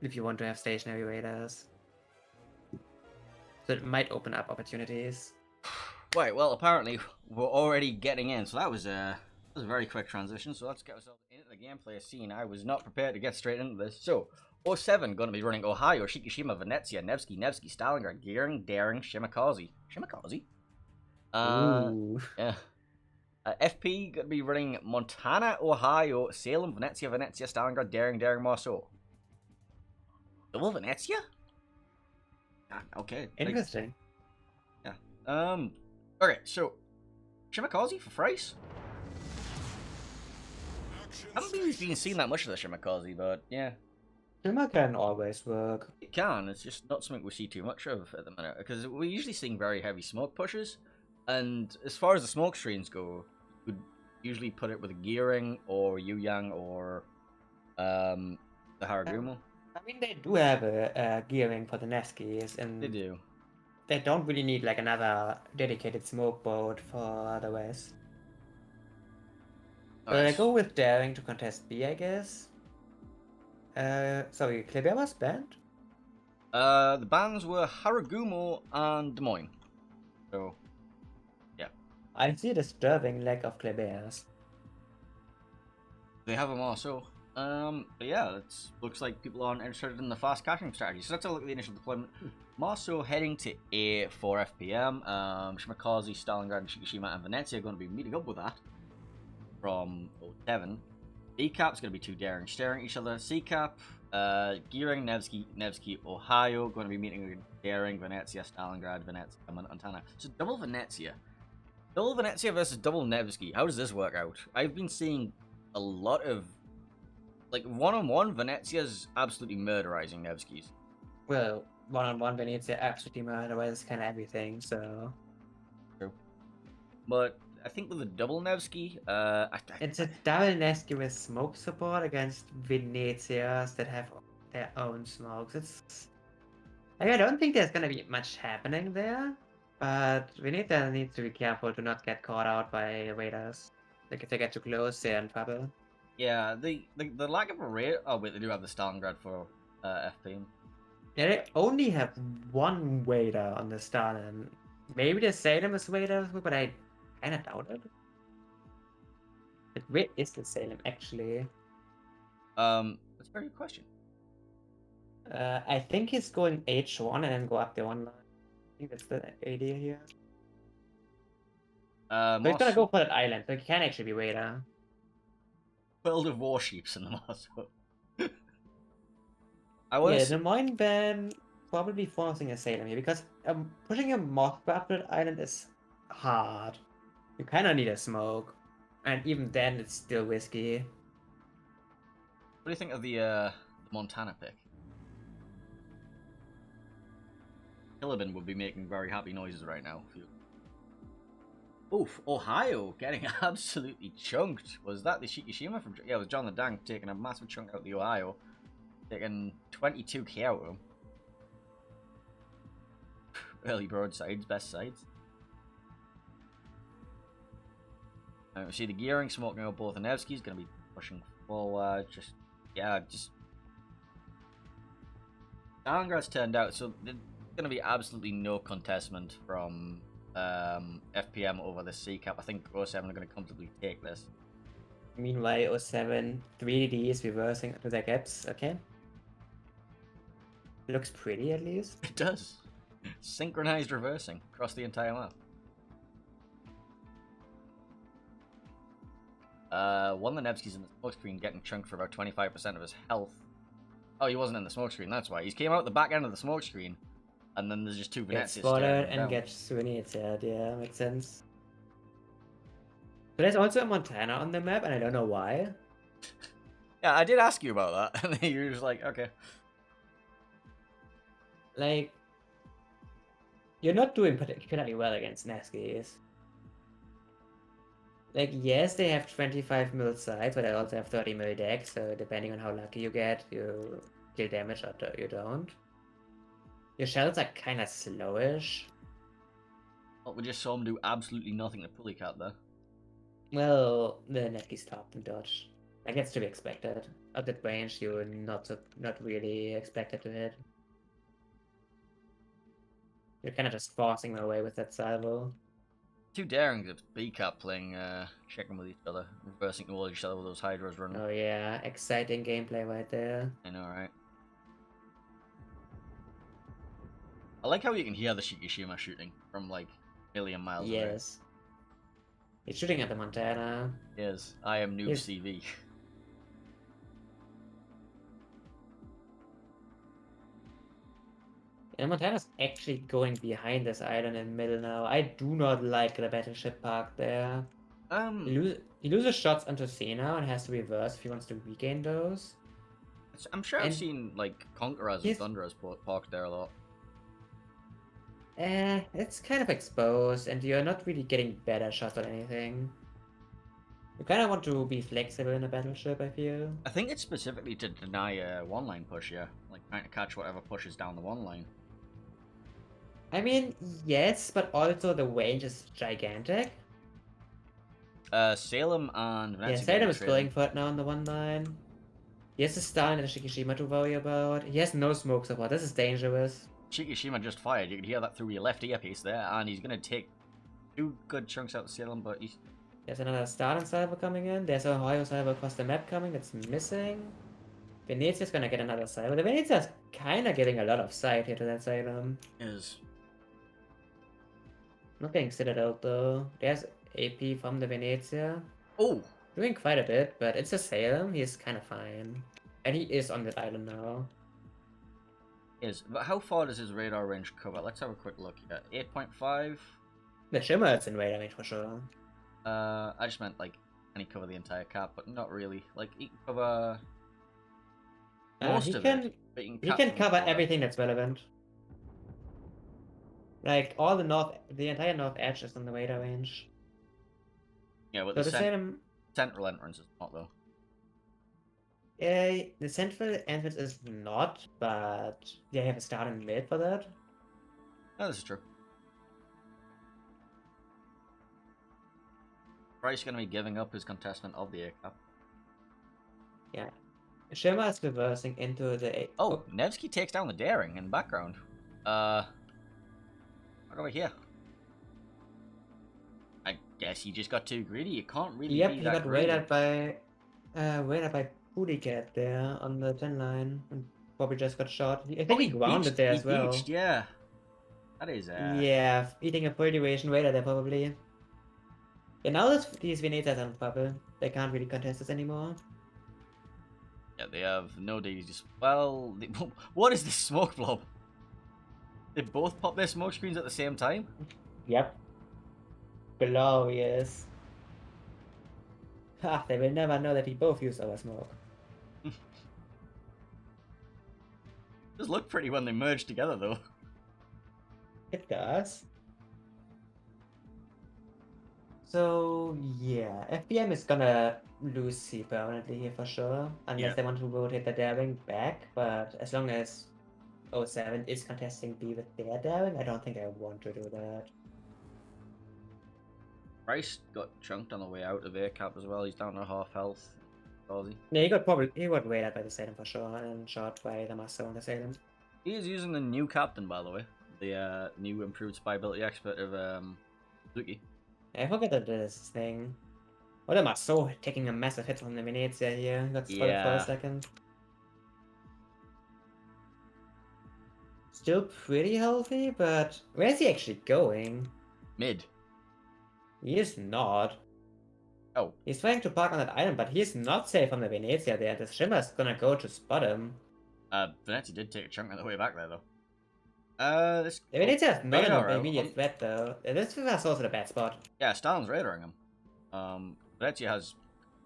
if you want to have stationary raiders. So it might open up opportunities. Right, well, apparently we're already getting in, so that was a very quick transition. So let's get ourselves into the gameplay scene. I was not prepared to get straight into this. So, '07 going to be running Ohio, Shikishima, Venezia, Nevsky, Stalingrad, Gearing, Daring, Shimakaze. Shimakaze? Ooh. Yeah. FP going to be running Montana, Ohio, Salem, Venezia, Stalingrad, Daring, Marceau. Double Venezia? Ah, okay. Interesting. Yeah. Okay, so Shimakaze for Thrice? I haven't really been seeing that much of the Shimakaze, but yeah. Shimmer can always work. It can, it's just not something we see too much of at the minute, because we're usually seeing very heavy smoke pushes, and as far as the smoke screens go, you would usually put it with a Gearing, or Yu-Yang, or the Haragumo. I mean, they do have a gearing for the Neskis, and They do. they don't really need like another dedicated smoke boat for the West. I go with Daring to contest B, I guess. Sorry, Kleber was banned? The bans were Haragumo and Des Moines. So, yeah. I see a disturbing lack of Klebers. They have them also. But yeah, it looks like people aren't interested in the fast caching strategy. So let's have a look at the initial deployment. Marceau heading to A for FPM. Shimakaze, Stalingrad, and Shikishima and Venezia are going to be meeting up with that from '07. B cap's going to be two Daring staring at each other. C cap, Gearing, Nevsky, Ohio, going to be meeting with Daring, Venezia, Stalingrad, Venezia, and Montana. So double Venezia. Double Venezia versus double Nevsky. How does this work out? I've been seeing a lot of, like, one-on-one, Venezia's absolutely murderizing Nevsky's. Well, one-on-one Venezia absolutely murderers kind of everything, so... True. But I think with a double Nevsky, it's a double Nevsky with smoke support against Venezias that have their own smokes. It's... I don't think there's gonna be much happening there, but Venezia needs to be careful to not get caught out by raiders. Like, if they get too close, they're in trouble. Yeah, the lack of a raid. Oh wait, they do have the Stalingrad for FPM. Yeah, they only have one waiter on the start, and maybe the Salem is waiter, but I kinda doubt it. But where is the Salem actually? That's a very good question. I think he's going H1 and then go up the one line. I think that's the idea here. So he's gonna go for that island, so he can actually be waiter. World of Warships in the Marceau. Yeah, the Moine ban probably forcing a Salem here, because pushing a Mothra up to that island is hard. You kinda need a smoke. And even then, it's still risky. What do you think of the Montana pick? Hillibin would be making very happy noises right now. Oof, Ohio getting absolutely chunked. Was that the Shikishima from... Yeah, it was John the Dank taking a massive chunk out of the Ohio. Taking 22k out of him. Early broadsides, best sides. We see the Gearing smoking out both the Nevsky's going to be pushing forward. Just... Stalingrad's turned out, so there's going to be absolutely no contestment from FPM over the C cap. I think '07 are going to comfortably take this. Meanwhile, '07 3D is reversing to their gaps. Okay. Looks pretty, at least. It does. Synchronized reversing across the entire map. One of the Nevsky's in the smoke screen getting chunked for about 25% of his health. Oh, he wasn't in the smoke screen, that's why. He came out the back end of the smoke screen, and then there's just two Venezias spotted and gets Venezia. Yeah, makes sense. But there's also a Montana on the map, and I don't know why. Yeah, I did ask you about that, and you were just like, okay. Like, you're not doing particularly well against Neskis. Like, yes, they have 25 mil size, but they also have 30 mil deck, so depending on how lucky you get, you deal damage or you don't. Your shells are kind of slowish. Well, we just saw him do absolutely nothing to pulley cat there. Well, the Neskis stopped and dodged. I guess to be expected. At that range, you're not really expected to hit. You're kind of just forcing my way with that salvo. Too daring to B cap playing checking with each other, reversing towards each other with those hydras running. Oh yeah, exciting gameplay right there. I know, right? I like how you can hear the Shikishima shooting from like a million miles away. Yes. He's shooting at the Montana. Yes, I am noob He's- CV. And Montana's actually going behind this island in the middle now. I do not like the battleship park there. He loses shots onto Sena and has to reverse if he wants to regain those. I'm sure I've And seen like Conquerors and he's- Thunderers parked there a lot. It's kind of exposed, and you're not really getting better shots or anything. You kind of want to be flexible in a battleship, I feel. I think it's specifically to deny a one-line push, yeah. Like trying to catch whatever pushes down the one line. I mean, yes, but also the range is gigantic. Salem and Yeah, Venezia. Salem is going for it now on the one line. He has the Stalin and the Shikishima to worry about. He has no smoke support. This is dangerous. Shikishima just fired. You can hear that through your left earpiece there, and he's gonna take 2 good chunks out of Salem, but he's... There's another Stalin salvo coming in. There's a Ohio salvo across the map coming that's missing. Venezia's gonna get another salvo. The Venezia's kinda getting a lot of sight here to that Salem. is... Not getting Citadel though. There's AP from the Venezia. Oh! Doing quite a bit, but it's a Salem. He's kind of fine. And he is on that island now. Is. But how far does his radar range cover? Let's have a quick look here. 8.5? The Shimmer is in radar range for sure. I just meant, like, can he cover the entire cap? But not really. Like, he can cover... most he of can, it. But he cap can from cover far. everything that's relevant. Like, all the entire north edge is on the radar range. Yeah, but So the the Salem, central entrance is not, though. the central entrance is not, but they have a start and mid for that. No, this is true. Price going to be giving up his contestment of the air cap. Yeah. Shimmer is reversing into the... Oh, Nevsky takes down the Daring in the background. Right over here. I guess he just got too greedy. You can't really Yep, be he that got greedy. radar by Booty Cat there on the 10 line, and probably just got shot. I think Oh, he grounded there as well. Beached, yeah. That is, Yeah, eating a full duration radar there probably. Yeah, now that these Venetians are in trouble, they can't really contest us anymore. Yeah, they have no daisies. Well, what is this smoke blob? They both pop their smoke screens at the same time? Yep. Glorious. Ha, they will never know that we both use our smoke. Does look pretty when they merge together, though. It does. So, yeah, FPM is gonna lose C permanently here for sure, unless Yeah. they want to rotate the daring back, but as long as 07 is contesting B with their daring, I don't think I want to do that. Price got chunked on the way out of air cap as well. He's down to half health. Aussie. Yeah, he got raided by the Salem for sure, and shot by the Master on the Salem. He is using the new captain, by the way. The new improved spy ability expert of Suzuki. I forget that this thing. Oh, the Master taking a massive hit from the Venezia here. He got spotted for Yeah. a second. Still pretty healthy, but where is he actually going? Mid. He is not. Oh. He's trying to park on that island, but he's not safe from the Venezia there. The Shimmer's gonna go to spot him. Venezia did take a chunk on the way back there, though. This... The Venezia is not radar an out. immediate threat, though. This is also the bad spot. Yeah, Stalin's radaring him. Venezia has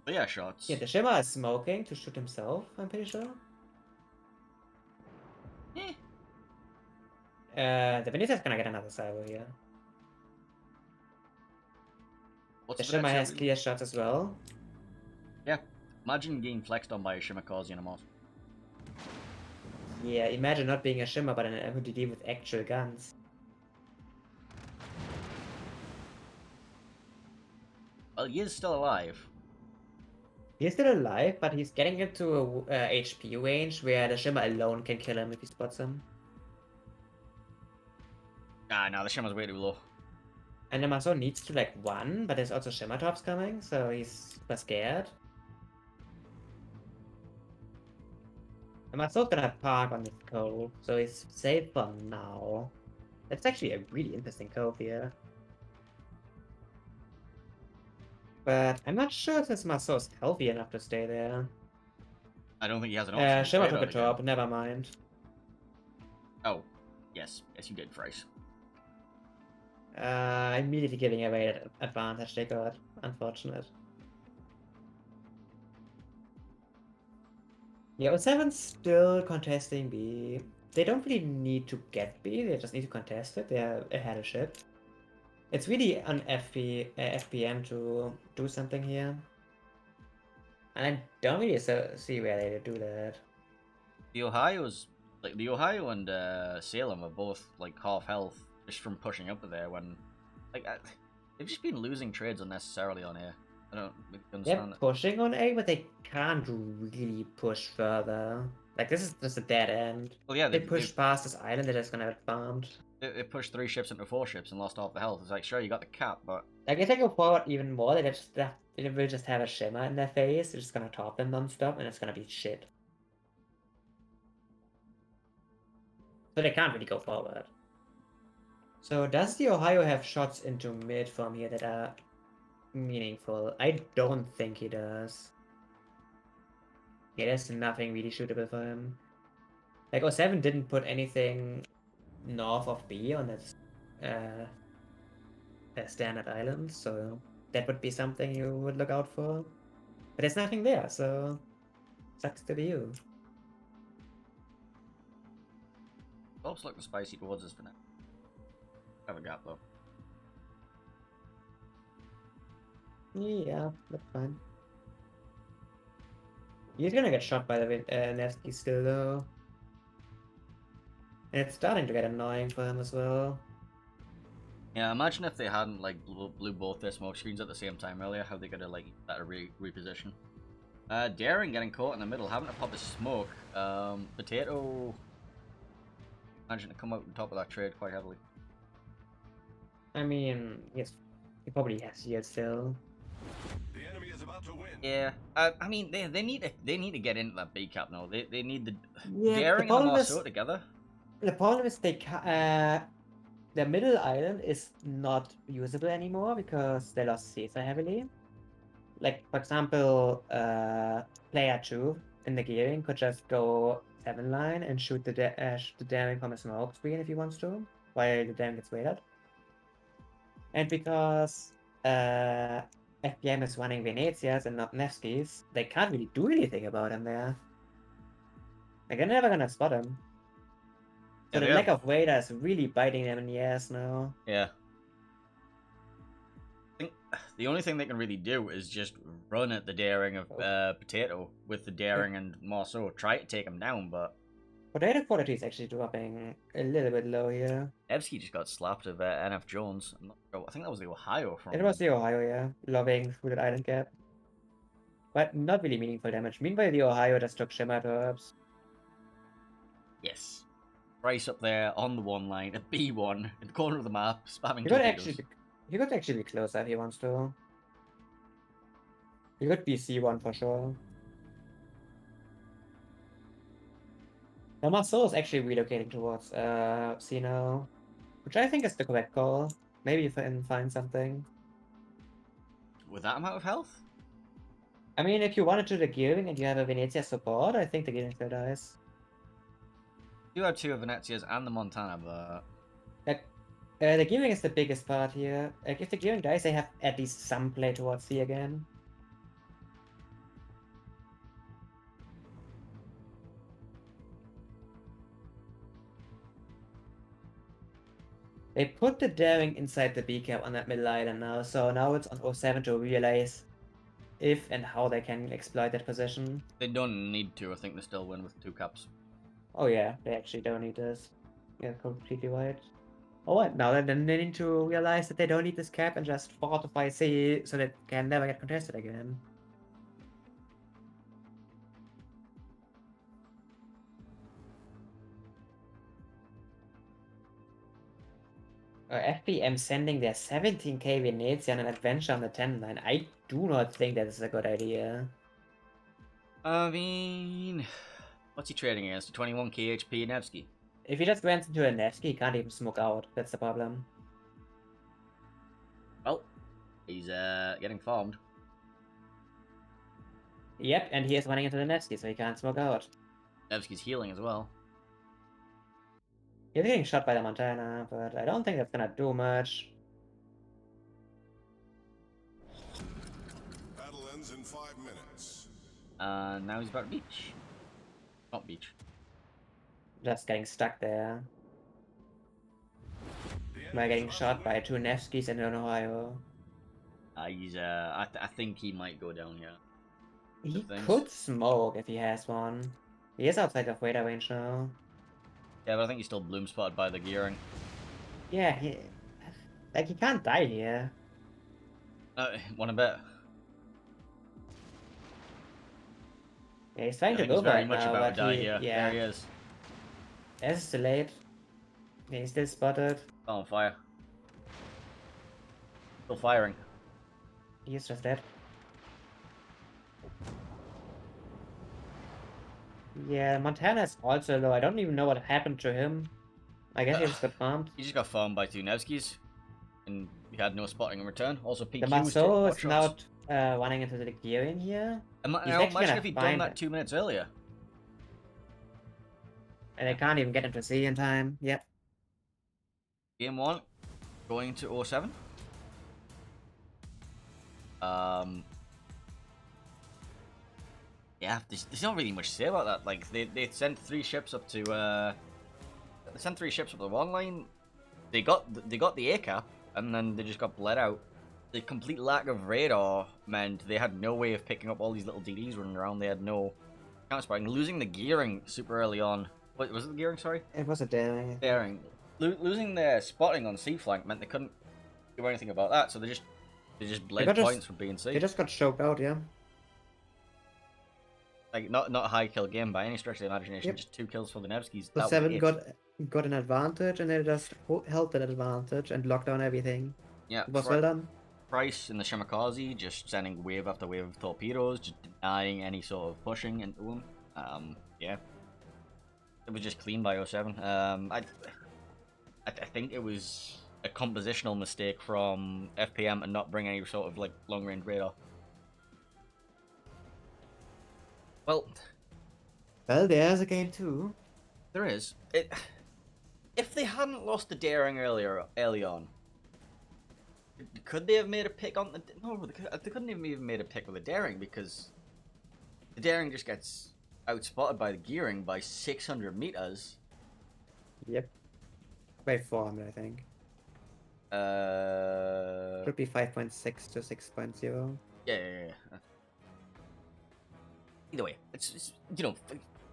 clear shots. Yeah, the Shimmer is smoking to shoot himself, I'm pretty sure. The Venezia's gonna get another salvo here. What's The Shimmer Venezia has really- clear shots as well. Yeah. Imagine getting flexed on by a Shimakazi and a Moss. Yeah, imagine not being a Shimmer but an MUDD with actual guns. Well, he is still alive. He's still alive, but he's getting into a HP range where the Shimmer alone can kill him if he spots him. Ah, no, the Shimmer's way too low. And the Maso needs to like one, but there's also Shimmer Tops coming, so he's super scared. The Maso's gonna park on this cove, so he's safe for now. That's actually a really interesting cove here. But I'm not sure if this Maso is healthy enough to stay there. I don't think he has an option. Shimmer took a top, never mind. Oh, yes. Yes, you did, Thrice. Immediately giving away that advantage they got. Unfortunate. Yeah, 07's still contesting B. They don't really need to get B, they just need to contest it. They're ahead of ship. It's really on FPM to do something here. And I don't really see where they do that. The Ohio's like the Ohio and Salem are both like half health just from pushing up there when like they've just been losing trades unnecessarily on here. I don't understand They're that. pushing on A, but they can't really push further. Like, this is just a dead end. Well, yeah, They push past this island, they're just gonna get farmed. they pushed 3 ships into 4 ships and lost half the health. It's like, sure, you got the cap, but Like, if they go forward even more, they will just have a Shimmer in their face. They're just gonna top them non-stop, and it's gonna be shit. So they can't really go forward. So does the Ohio have shots into mid from here that are meaningful? I don't think he does. Yeah, there's nothing really shootable for him. Like, 07 didn't put anything north of B on its standard island, so that would be something you would look out for. But there's nothing there, so sucks to be you. looks like the spicy towards us for now. Have a gap though. Yeah, that's fine. He's gonna get shot by the Nevsky still, though. And it's starting to get annoying for him as well. Yeah, imagine if they hadn't like blew both their smoke screens at the same time earlier. How they could have like that reposition. Daring getting caught in the middle, having to pop a smoke. Potato managing to come out on top of that trade quite heavily. I mean, yes, he probably has yield still. The enemy is about to win. Yeah, I mean they need to get into that B cap now. They need the the Daring and the problem Marceau is together. the problem is the middle island is not usable anymore because they lost Caesar heavily. Like, for example, player 2 in the gearing could just go 7 line and shoot the daring from a smoke screen if he wants to, while the daring gets waited. And because FPM is running Venetias and not Nevskis, they can't really do anything about him there. Like, they're never gonna spot him. So the lack of radar is really biting them in the ass now. Yeah. I think the only thing they can really do is just run at the Daring of Potato with the Daring and Marceau. Try to take him down, but Potato quality is actually dropping a little bit low here. Evsky just got slapped of NF Jones. I'm not sure. I think that was the Ohio from. It was the Ohio, yeah, lobbing through that island gap. But not really meaningful damage. Meanwhile, the Ohio just took Shimmer Herbs. Yes. Bryce up there on the 1 line, at B1, in the corner of the map, spamming He could actually be closer if he wants to. He could be C1 for sure. The Marceau is actually relocating towards C now, which I think is the correct call. Maybe you can find something. With that amount of health? I mean, if you wanted to do the gearing and you have a Venezia support, I think the gearing still dies. You have 2 of Venezia's and the Montana, but the gearing is the biggest part here. Like, if the gearing dies, they have at least some play towards C again. They put the daring inside the B cap on that middle island now, so now it's on 07 to realize if and how they can exploit that position. they don't need to. I think they still win with 2 caps. Oh yeah, they actually don't need this. You're completely right. Oh, what? Now then they need to realize that they don't need this cap and just fortify C so that can never get contested again. FPM sending their 17k Venezia on an adventure on the 10 line. I do not think that is a good idea. I mean, what's he trading against? A 21k HP Nevsky. If he just runs into a Nevsky, he can't even smoke out. That's the problem. Well, he's getting farmed. Yep, and he is running into the Nevsky, so he can't smoke out. Nevsky's healing as well. He's getting shot by the Montana, but I don't think that's gonna do much. Battle ends in 5 minutes. Now he's about beach. Not beach. Just getting stuck there. By getting shot by 2 Nevskys in Ohio. He's I think he might go down here. He things. could smoke if he has one. He is outside of radar range now. Yeah, but I think he's still bloom spotted by the gearing. Yeah, he can't die here. Want to bet? Yeah, he's trying I to think go he's very for it much now, about but to die here. yeah, There he is. it's too late. Yeah, he's still spotted. Oh, on fire. Still firing. He's just dead. Yeah, Montana is also low. I don't even know what happened to him. I guess he just got farmed. He just got farmed by 2 Nevskys, and he had no spotting in return. Also, PQ The Maso is now running into the gearing here. He's actually Imagine gonna if he'd find done that it. 2 minutes earlier. And I can't even get into C in time. Yep. Game 1, going to 07. Yeah, there's not really much to say about that. Like they sent 3 ships up to they sent 3 ships up the 1 line. They got the A cap, and then they just got bled out. The complete lack of radar meant they had no way of picking up all these little DDs running around. They had no counter spotting. Losing the gearing super early on. What was it? The gearing? Sorry. It was a daring. Daring. Losing their spotting on C flank meant they couldn't do anything about that. So they just bled points from B and C. They just got choked out, yeah. Like not a high kill game by any stretch of the imagination. Yep. Just 2 kills for the Nevskys. The That was 7 it. got an advantage, and they just held that advantage and locked down everything. Yeah, It was well done. Price and the Shimakaze just sending wave after wave of torpedoes, just denying any sort of pushing into them. Yeah, it was just clean by 07. I think it was a compositional mistake from FPM and not bring any sort of like long range radar. Well, There's a game 2. there is. If they hadn't lost the daring early on, could they have made a pick on the? No, they couldn't even made a pick with the daring, because the daring just gets outspotted by the gearing by 600 meters. Yep. By 400, I think. Should be 5.6 to 6.0. Yeah. Either way, it's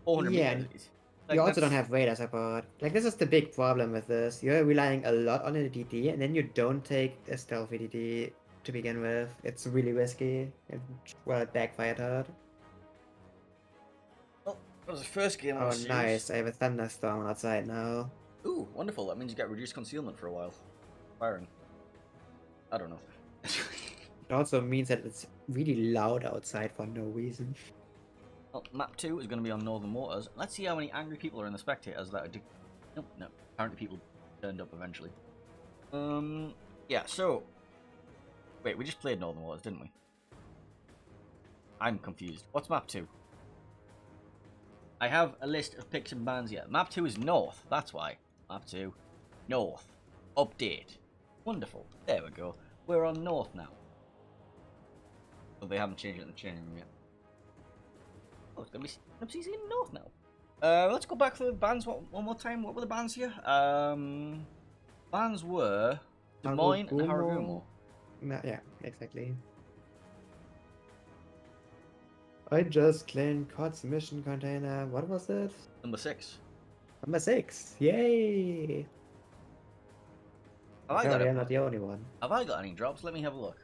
400 Yeah, meters. Like, You also that's- don't have radar support. Like, this is the big problem with this. You're relying a lot on a DD, and then you don't take a stealthy DD to begin with. It's really risky. Well, it backfired hard. Well, that was the first game. Oh, nice. I have a thunderstorm outside now. Ooh, wonderful. That means you get reduced concealment for a while. Firing. I don't know. It also means that it's really loud outside for no reason. Well, map 2 is going to be on Northern Waters. Let's see how many angry people are in the spectators that are... Nope, no. Apparently people turned up eventually. Yeah, so... Wait, we just played Northern Waters, didn't we? I'm confused. What's map 2? I have a list of picks and bans here. Map 2 is North, that's why. Map 2. North. Update. Wonderful. There we go. We're on North now. But they haven't changed it in the changing room yet. Oh, it's going to be NPCs in North now. Let's go back to the bans one more time. What were the bans here? Bans were Des Moines and Haragumo. Yeah, exactly. I just claimed COD's mission container. What was it? Number 6. Number 6. Yay! Have I I'm not the only one. got any drops? Let me have a look.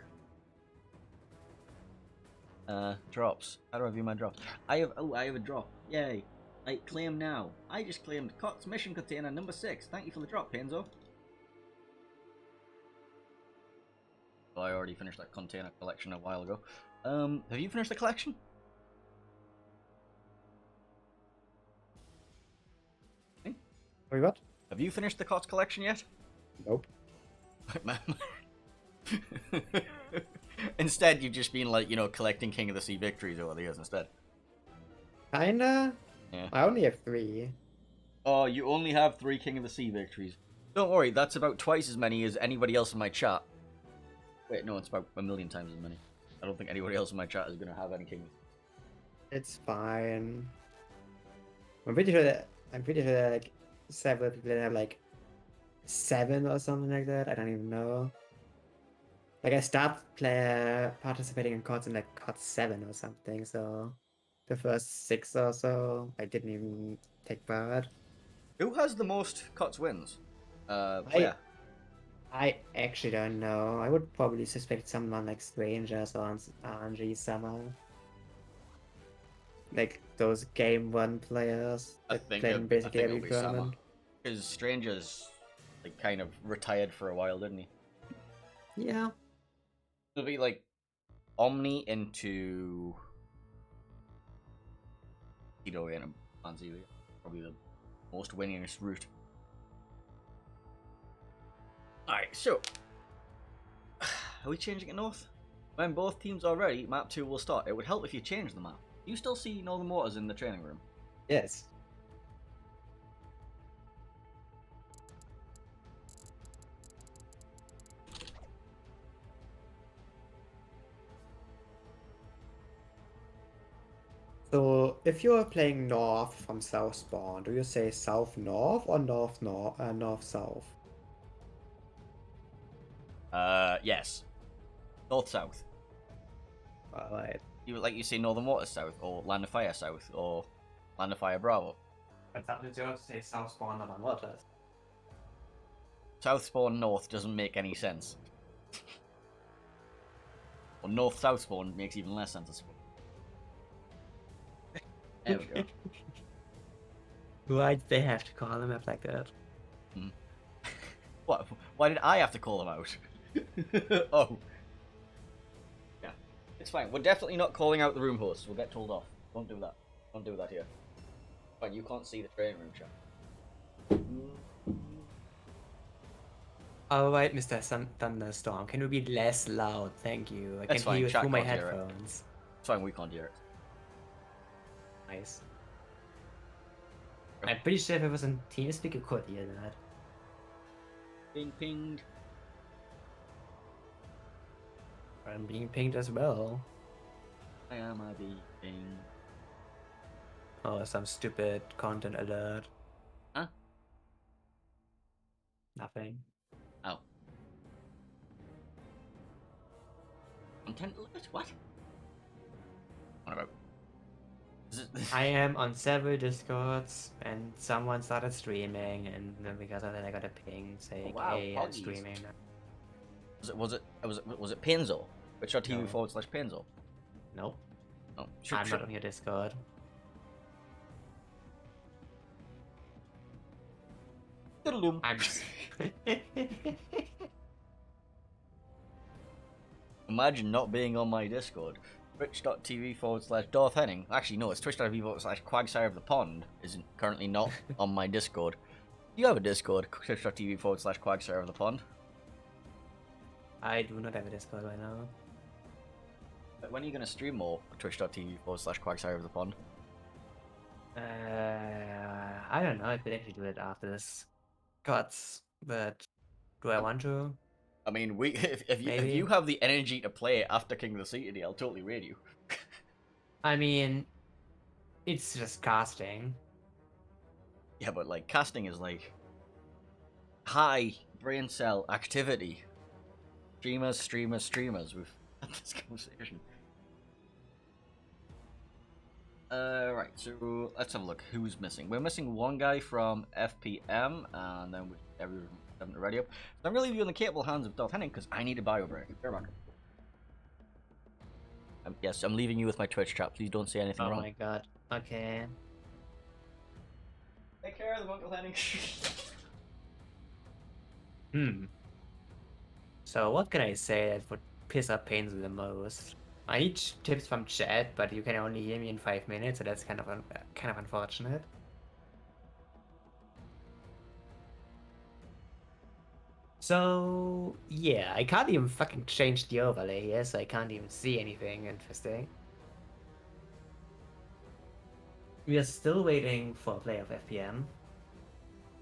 Drops. How do I view my drops? I have a drop. Yay. I claim now. I just claimed COTS mission container number 6. Thank you for the drop, Penzo. Well, I already finished that container collection a while ago. Have you finished the collection? Wait, what? Have you finished the COTS collection yet? Nope. Instead, you've just been like, collecting King of the Sea victories over the years instead. Kinda. Yeah. I only have 3. Oh, you only have 3 King of the Sea victories. Don't worry, that's about twice as many as anybody else in my chat. Wait, no, it's about a million times as many. I don't think anybody else in my chat is going to have any King of the Sea. It's fine. I'm pretty sure that like several people that have like 7 or something like that. I don't even know. Like I started participating in CODs in like COD 7 or something, so the first 6 or so I didn't even take part. Who has the most COTS wins? I actually don't know. I would probably suspect someone like Strangers or RNG somehow. Like those Game 1 players that play in basically every tournament. Because Strangers, like, kind of retired for a while, didn't he? Yeah. It'll be like Omni into Tito and Manzi, probably the most winningest route. Alright, so are we changing it north? When both teams are ready, map 2 will start. It would help if you change the map. Do you still see Northern Waters in the training room? Yes. So, if you're playing north from south spawn, do you say south north or north south? Yes. North south. Alright. You say Northern Waters south, or Land of Fire south, or Land of Fire Bravo. But that would just say south spawn on waters. South spawn north doesn't make any sense. Or north south spawn makes even less sense. There we go. Why'd they have to call them up like that? What? Why did I have to call them out? Oh. Yeah. It's fine. We're definitely not calling out the room hosts. We'll get told off. Don't do that. Don't do that here. Fine, you can't see the training room chat. Alright, Mr. Thunderstorm, can you be less loud? Thank you. I That's can fine, hear you chat through my can't hear it. headphones. It's fine, we can't hear it. Nice. I'm pretty sure if it was on TeamSpeak, you could hear that. Being pinged. I'm being pinged as well. I am being pinged. Oh, some stupid content alert. Huh? Nothing. Oh. Content alert? What? What about? I am on several Discords, and someone started streaming, and then because of that, I got a ping saying, Oh, wow, "Hey, I'm poggies. streaming." Was it Pinzo? Twitch.tv No. /Pinzo? Nope. Oh, I'm not on your Discord. I'm. Imagine not being on my Discord. Twitch.tv /Darth Henning. Actually, no, it's twitch.tv /Quagsire of the Pond isn't currently not on my Discord. Do you have a Discord? Twitch.tv /Quagsire of the Pond. I do not have a Discord right now. But when are you going to stream more? Twitch.tv /Quagsire of the Pond. I don't know. I could actually do it after this cuts, but do I want to? I mean, if you have the energy to play after King of the Sea today, I'll totally raid you. I mean, it's just casting. Yeah, but like casting is like high brain cell activity. Streamers. We've had this conversation. Right, so let's have a look. Who's missing? We're missing one guy from FPM, and then everyone haven't ready up. So I'm going to leave you in the capable hands of Darth Henning because I need a bio break. Yes, I'm leaving you with my Twitch chat. Please don't say anything wrong. Oh my god. Okay. Take care of the Uncle Henning. So what can I say that would piss up Painful the most? I need tips from chat, but you can only hear me in 5 minutes, so that's kind of unfortunate. So yeah, I can't even fucking change the overlay here, so I can't even see anything interesting. We are still waiting for a play of FPM.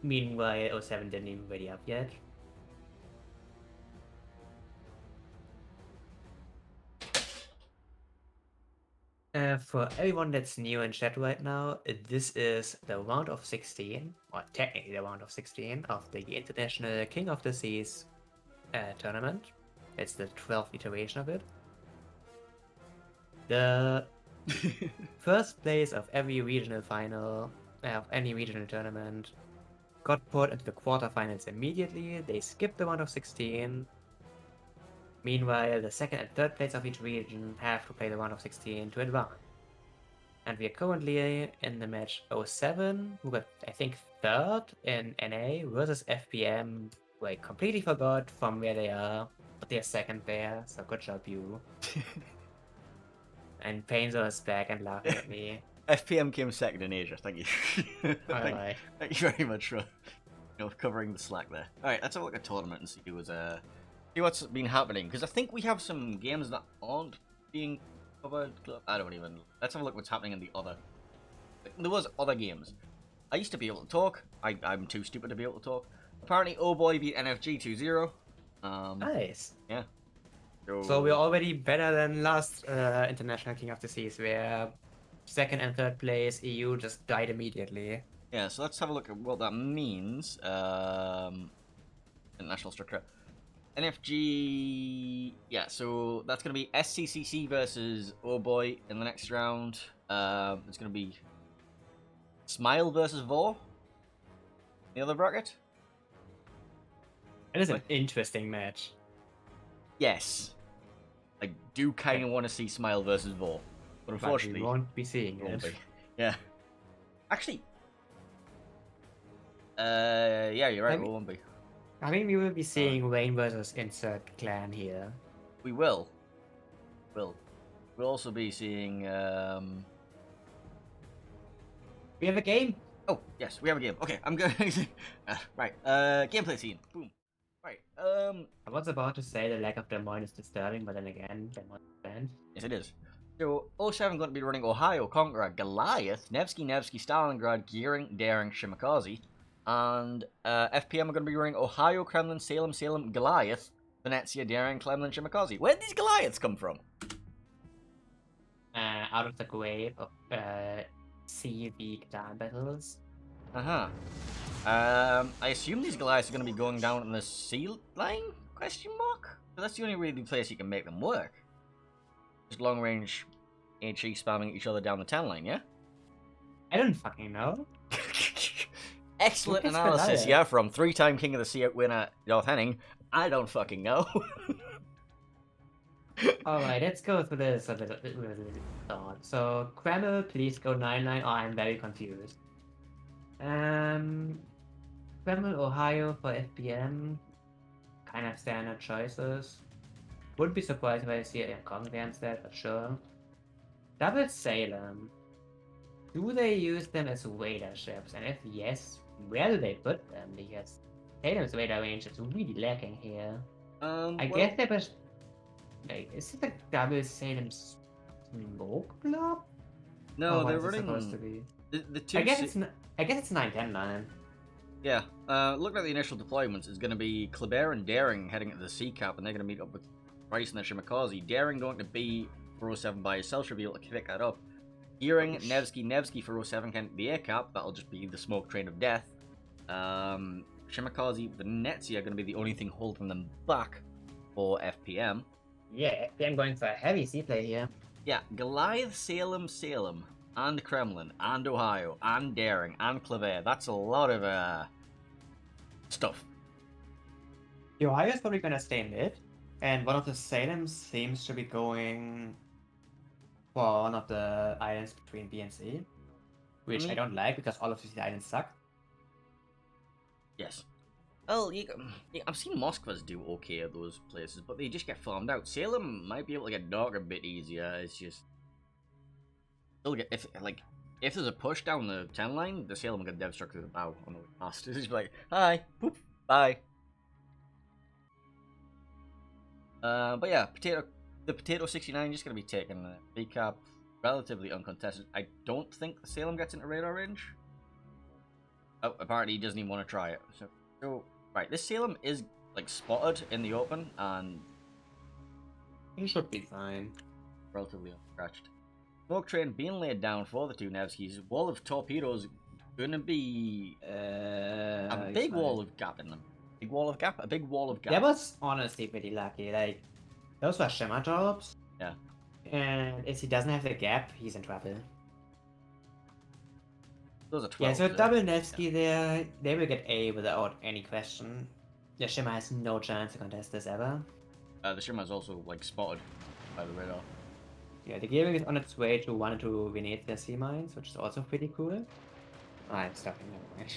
Meanwhile, 07 didn't even ready up yet. For everyone that's new in chat right now, this is the round of 16, or technically the round of 16 of the International King of the Seas tournament. It's the 12th iteration of it. The first place of every regional final, of any regional tournament, got put into the quarterfinals immediately. They skipped the round of 16. Meanwhile, the second and third place of each region have to play the round of 16 to advance. And we are currently in the match 07, who got, I think, third in NA versus FPM, who I completely forgot from where they are, but they're second there, so good job, you. And Painzo is back and laughing at me. FPM came second in Asia. Thank you. Alright. Thank you very much for covering the slack there. All right, let's have a look at tournament and see what's been happening, because I think we have some games that aren't being covered. I don't even. Let's have a look what's happening in the other. There was other games. I used to be able to talk. I'm too stupid to be able to talk. Apparently, Oh Boy beat NFG 2-0. Nice. Yeah. So we're already better than last International King of the Seas, where second and third place EU just died immediately. Yeah, so let's have a look at what that means. International structure. NFG... Yeah, so that's going to be SCCC versus Oh Boy in the next round. It's going to be Smile versus Vor. The other bracket. It is an interesting match. Yes. I do kind of want to see Smile versus Vor. But unfortunately... But we won't be seeing it. Yeah. Actually... yeah, you're right, we won't be. I mean, we will be seeing Wayne versus insert clan here. We will. We'll also be seeing, We have a game! Oh, yes, we have a game. Okay, I'm going right, gameplay scene. Boom. Right, I was about to say the lack of Des Moines is disturbing, but then again, Des Moines is banned. Yes, it is. So, 07 going to be running Ohio, Conqueror, Goliath, Nevsky, Stalingrad, Gearing, Daring, Shimakaze. And FPM are going to be running Ohio, Kremlin, Salem, Goliath, Venezia, Daring, Kremlin, Shimakaze. Where did these Goliaths come from? Out of the grave of CV clan battles. Uh-huh. I assume these Goliaths are going to be going down in the sea line? Question mark? But that's the only really place you can make them work. Just long range HE spamming each other down the 10 line, yeah? I don't fucking know. Excellent analysis, yeah, from 3-time King of the Sea winner North Henning. I don't fucking know. Alright, let's go through this a bit thought. So, Kreml, please go 9-9. Oh, I'm very confused. Kreml, Ohio for FPM. Kind of standard choices. Wouldn't be surprised if I see a Kong against that, but sure. Double Salem. Do they use them as radar ships? And if yes, where do they put them? Because Salem's radar range is really lacking here. I guess they was... Like, is it a double Salem smoke block? No, they're running... running... supposed to be? The two I guess it's 9-10-9. Yeah, looking at the initial deployments, is going to be Kleber and Daring heading to the sea cap, and they're going to meet up with Bryce and the Shimakaze. Daring going to be for 07 by himself, should be able to pick that up. Gearing, Nevsky for 07 can the air cap, that'll just be the smoke train of death. Shimakaze, Venezia are going to be the only thing holding them back for FPM. Yeah, FPM going for a heavy sea play here. Yeah, Goliath, Salem, and Kremlin, and Ohio, and Daring, and Kleber. That's a lot of stuff. The Ohio is probably going to stay mid, and one of the Salems seems to be going for one of the islands between B and C, which I don't like because all of these islands suck. Yes. Well, I've seen Moskvas do okay at those places, but they just get farmed out. Salem might be able to get dark a bit easier. It's just still get if there's a push down the 10 line, the Salem will get dev struck through the bow on the way past. It's just like, hi, boop, bye. But yeah, the potato 69 just gonna be taking the recap, relatively uncontested. I don't think the Salem gets into radar range. Oh, apparently he doesn't even want to try it. So right, this Salem is like spotted in the open and He should be fine. relatively unscratched. Smoke train being laid down for the two Nevskis. Wall of torpedoes gonna be a big wall of gap in them. Big wall of gap? A big wall of gap. That was honestly pretty lucky. Like, those were shimmer drops. Yeah. And if he doesn't have the gap, he's in trouble. Those are 12. Yeah, so double Nevsky there, they will get A without any question. The shimmer has no chance to contest this ever. The shimmer is also like spotted by the radar. Yeah, the gearing is on its way to 1 and 2 Venezia sea mines, which is also pretty cool. I'm stopping, never mind.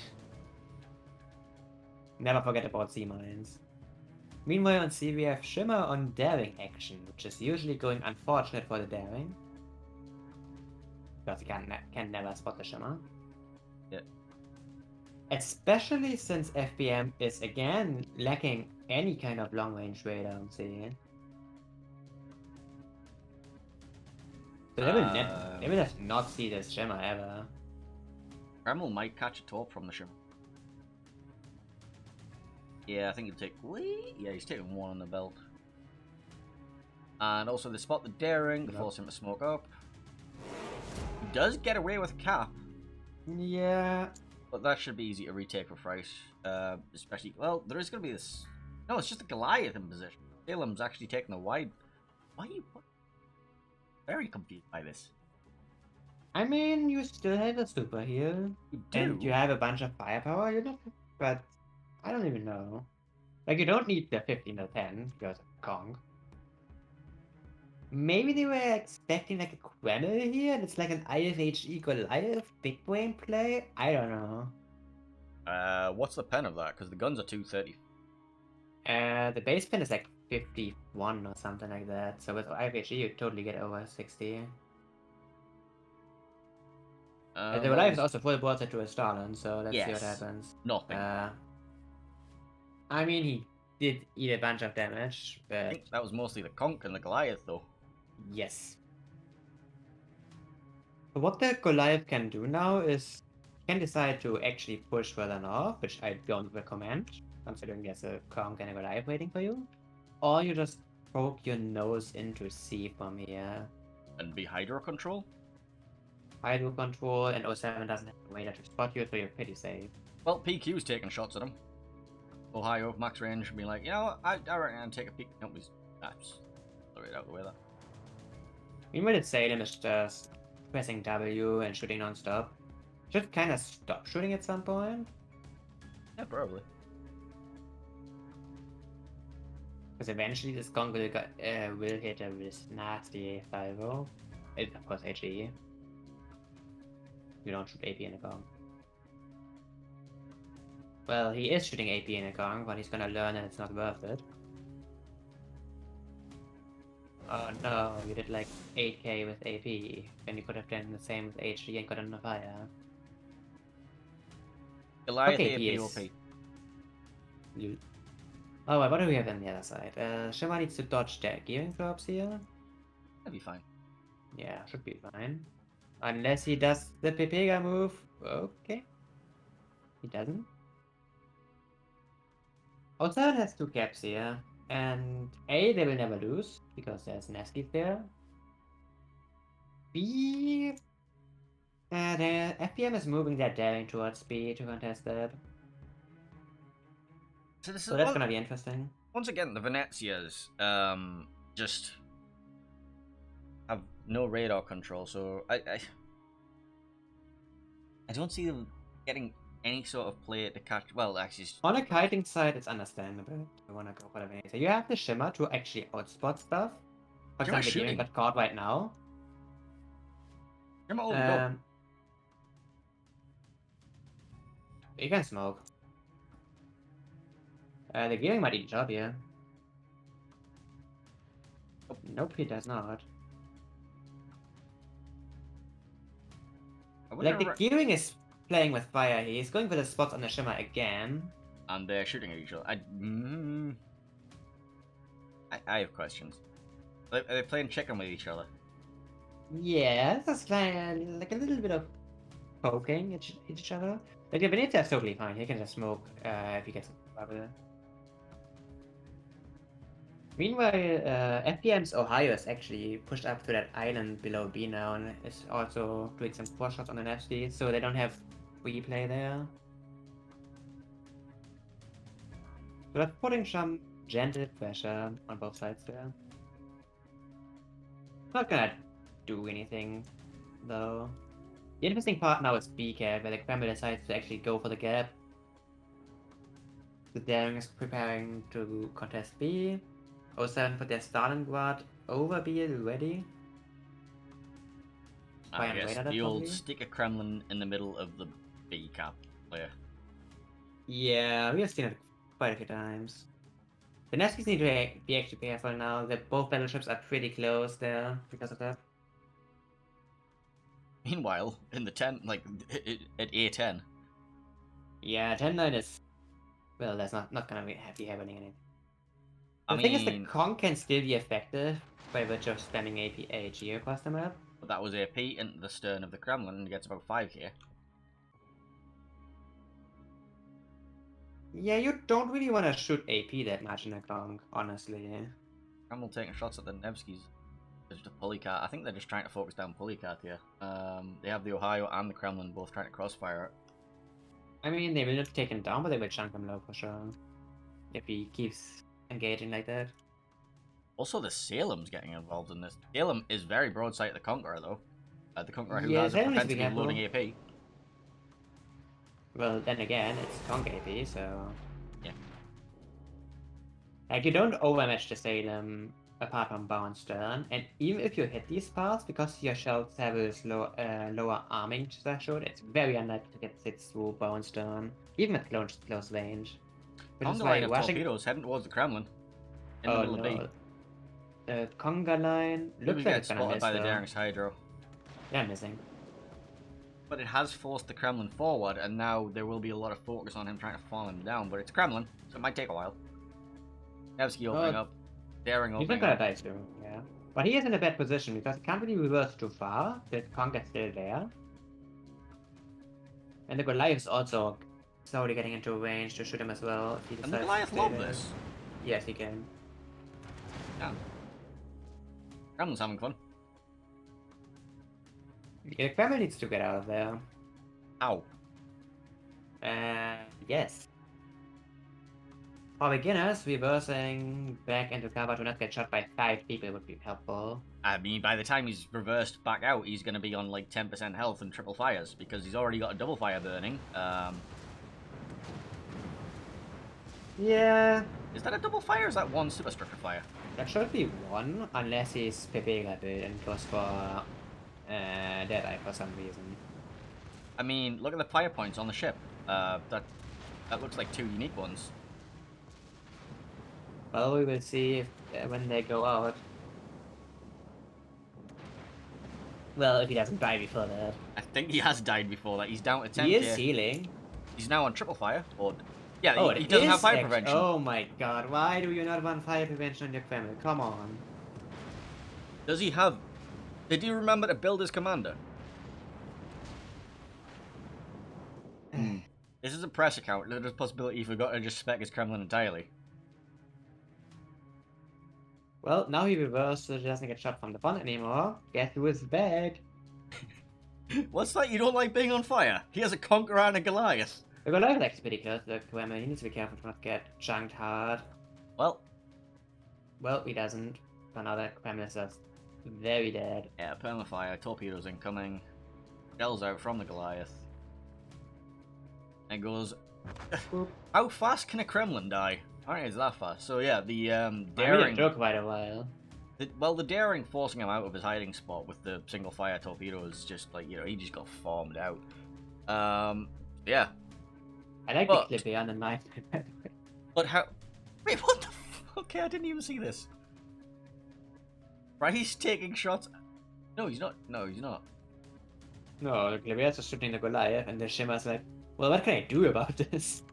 Never forget about sea mines. Meanwhile on C we have Shimmer on Daring action, which is usually going unfortunate for the Daring. Because you can never spot the Shimmer. Yeah. Especially since FPM is again lacking any kind of long range radar on C. So they will just not see this Shimmer ever. Kreml might catch a torp from the shimmer. Yeah, I think he'll take. Yeah, he's taking 1 on the belt. And also they spot the Daring, force him to smoke up. He does get away with a cap. Yeah. But that should be easy to retake for Fright. Especially, well, there is going to be this. No, it's just a Goliath in position. Salem's actually taking a wide. Why are you? Very confused by this. I mean, you still have a super here. You do. And you have a bunch of firepower, you know? But I don't even know. Like, you don't need the 15 or 10 because of Kong. Maybe they were expecting like a Kreml here, and it's like an IFHE Goliath big brain play? I don't know. What's the pen of that? Because the guns are 230. The base pin is like 51 or something like that. So with IFHE, you totally get over 60. The Goliath is also full broadside to a Stalin, so let's see what happens. Nothing. I mean, he did eat a bunch of damage, but I think that was mostly the Conk and the Goliath, though. yes. So what the Goliath can do now is can decide to actually push further north, which I don't recommend, considering there's a Kronk and a Goliath waiting for you. Or you just poke your nose into C from here. And be Hydro Control? Hydro Control, and 07 doesn't have a radar to spot you, so you're pretty safe. Well, PQ's taking shots at him. Ohio, max range, and be like, you know what, I reckon I'll take a peek. Nope, he's right out of the way there. Meanwhile, Salem is just pressing W and shooting non-stop. Should kind of stop shooting at some point. Yeah, probably. Because eventually this Kong will hit her with nasty 5-0. Of course, HE. You don't shoot AP in a Kong. Well, he is shooting AP in a Kong, but he's gonna learn that it's not worth it. Oh no, you did like 8k with AP, then you could have done the same with HG and gotten a fire. Goliath Okay, AP OP. Oh, what do we have on the other side? Shimmer needs to dodge the gearing drops here. That'd be fine. Yeah, should be fine. Unless he does the Pepega move. Okay. He doesn't. Outside has 2 caps here. And A, they will never lose, because there's Nesky there. B, the FPM is moving their daring towards B to contest that. So that's gonna be interesting. Once again, the Venezias just have no radar control, so I don't see them getting any sort of play to catch. Well, actually, on a kiting side, it's understandable. I wanna go for the Venezia. You have the Shimmer to actually outspot stuff. For example, the gearing got caught right now. Shimmer you can smoke. The gearing might eat it up here. Nope, he does not. Like, the gearing is playing with fire. He's going for the spots on the shimmer again. And they're shooting at each other. I have questions. Are they playing chicken with each other? Yeah, that's like a little bit of poking at each other. Like, the Venetia's totally fine. He can just smoke if he gets bubble. Meanwhile, FPM's Ohio is actually pushed up to that island below B now and is also doing some 4 shots on an FD, so they don't have free play there. So that's putting some gentle pressure on both sides there. Not gonna do anything, though. The interesting part now is B cap, where the Kremlin decides to actually go for the gap. The Daring is preparing to contest B. 07 put their Stalingrad over B ready. I guess the old stick a Kremlin in the middle of the B cap player. Yeah, we have seen it quite a few times. The Nevskys need to be extra careful now. Both battleships are pretty close there because of that. Meanwhile, in the 10, like, at A10. Yeah, 10-9 is... Well, that's not gonna be happening anything. The thing is, the Kong can still be effective by virtue of spamming AG across the map. But that was AP into the stern of the Kremlin and gets about 5 here. Yeah, you don't really want to shoot AP that much in a Kong, honestly. Kremlin taking shots at the Nevskys. There's just a Polycat. I think they're just trying to focus down Polycat here. They have the Ohio and the Kremlin both trying to crossfire. I mean, they will not take him down, but they will chunk him low for sure. If he keeps engaging like that. Also, the Salem's getting involved in this. Salem is very broadside the Conqueror, though. The Conqueror who has a propensity of loading AP. Well, then again, it's Kong AP, so... Yeah. Like, you don't overmatch the Salem apart from bow and stern, and even if you hit these parts, because your shells have a lower arming threshold, it's very unlikely to get hits through bow and stern, even at close range. Which Conga line of torpedoes heading towards the Kremlin. In the middle of B. The Conga line looks like it's gonna miss, by the Daring's Hydro. Yeah, missing. But it has forced the Kremlin forward, and now there will be a lot of focus on him trying to fall him down. But it's Kremlin, so it might take a while. Nevsky opening up. Daring opening up. He's not gonna die soon, yeah. But he is in a bad position because it can't really reverse too far. The Conga's still there. And the Goliath is also slowly getting into range to shoot him as well. If he and the Goliath love this. Yes, he can. Yeah. Kremlin's having fun. Yeah, Kremlin needs to get out of there. Ow. Yes. For beginners, reversing back into cover to not get shot by 5 people would be helpful. I mean, by the time he's reversed back out, he's going to be on like 10% health and triple fires, because he's already got a double fire burning. Yeah. Is that a double fire or is that one superstructure fire? That should be one, unless he's Pepe Rapid and goes for Deadeye for some reason. I mean, look at the fire points on the ship. That looks like 2 unique ones. Well, we will see if, when they go out. Well, if he doesn't die before that. I think he has died before that. He's down to 10. He is healing. He's now on triple fire. Or yeah, oh, he doesn't have fire prevention. Oh my god, why do you not want fire prevention on your family? Come on. Does he have... Did you remember to build his commander? This is a press account. There's a possibility he forgot to just spec his Kremlin entirely. Well, now he reversed so he doesn't get shot from the front anymore. Guess who is back? What's that? You don't like being on fire? He has a Conqueror and a Goliath. The Goliath is actually pretty close to the Kremlin. He needs to be careful to not get chunked hard. Well, he doesn't. But now that Kremlin is just very dead. Yeah, permafire, torpedoes incoming. Shells out from the Goliath. And it goes... How fast can a Kremlin die? Alright, it's that fast. So yeah, the Daring... It took quite a while. The Daring forcing him out of his hiding spot with the single fire torpedoes, just like, you know, he just got farmed out. Yeah. I like the Clippy on the knife. But Wait, what the fuck? Okay, I didn't even see this. Right, he's taking shots. No, he's not. No, he's not. No, Gladiator's just shooting the Goliath, and the Shimmer's like, well, what can I do about this?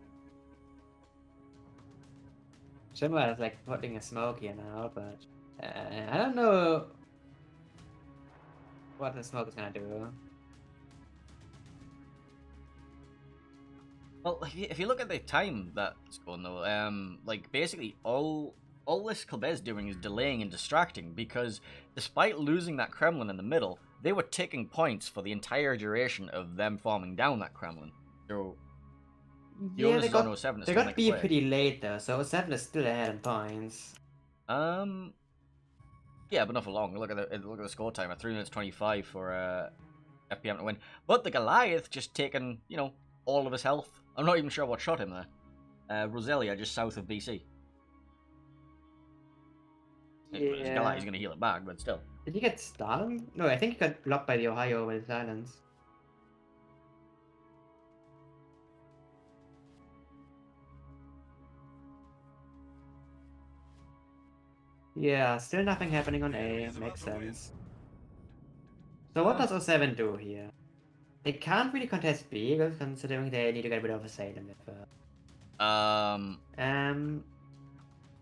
Shimmer is like putting a smoke here now, but I don't know what the smoke is gonna do. Well, if you look at the time that's going though, like basically all this Colbert's doing is delaying and distracting because despite losing that Kremlin in the middle, they were taking points for the entire duration of them farming down that Kremlin. So the onus is on 07 to they still got make B a play. pretty late though, so 7 is still ahead in points. Yeah, but not for long. Look at the score timer, 3 minutes 25 for FPM to win. But the Goliath just taken, you know, all of his health. I'm not even sure what shot him there. Roselia, just south of BC. Yeah. He's going to heal it back, but still. Did he get stunned? No, I think he got blocked by the Ohio with silence. Yeah, still nothing happening on A. Makes sense. So what does 07 do here? They can't really contest B, considering they need to get rid of Salem first. I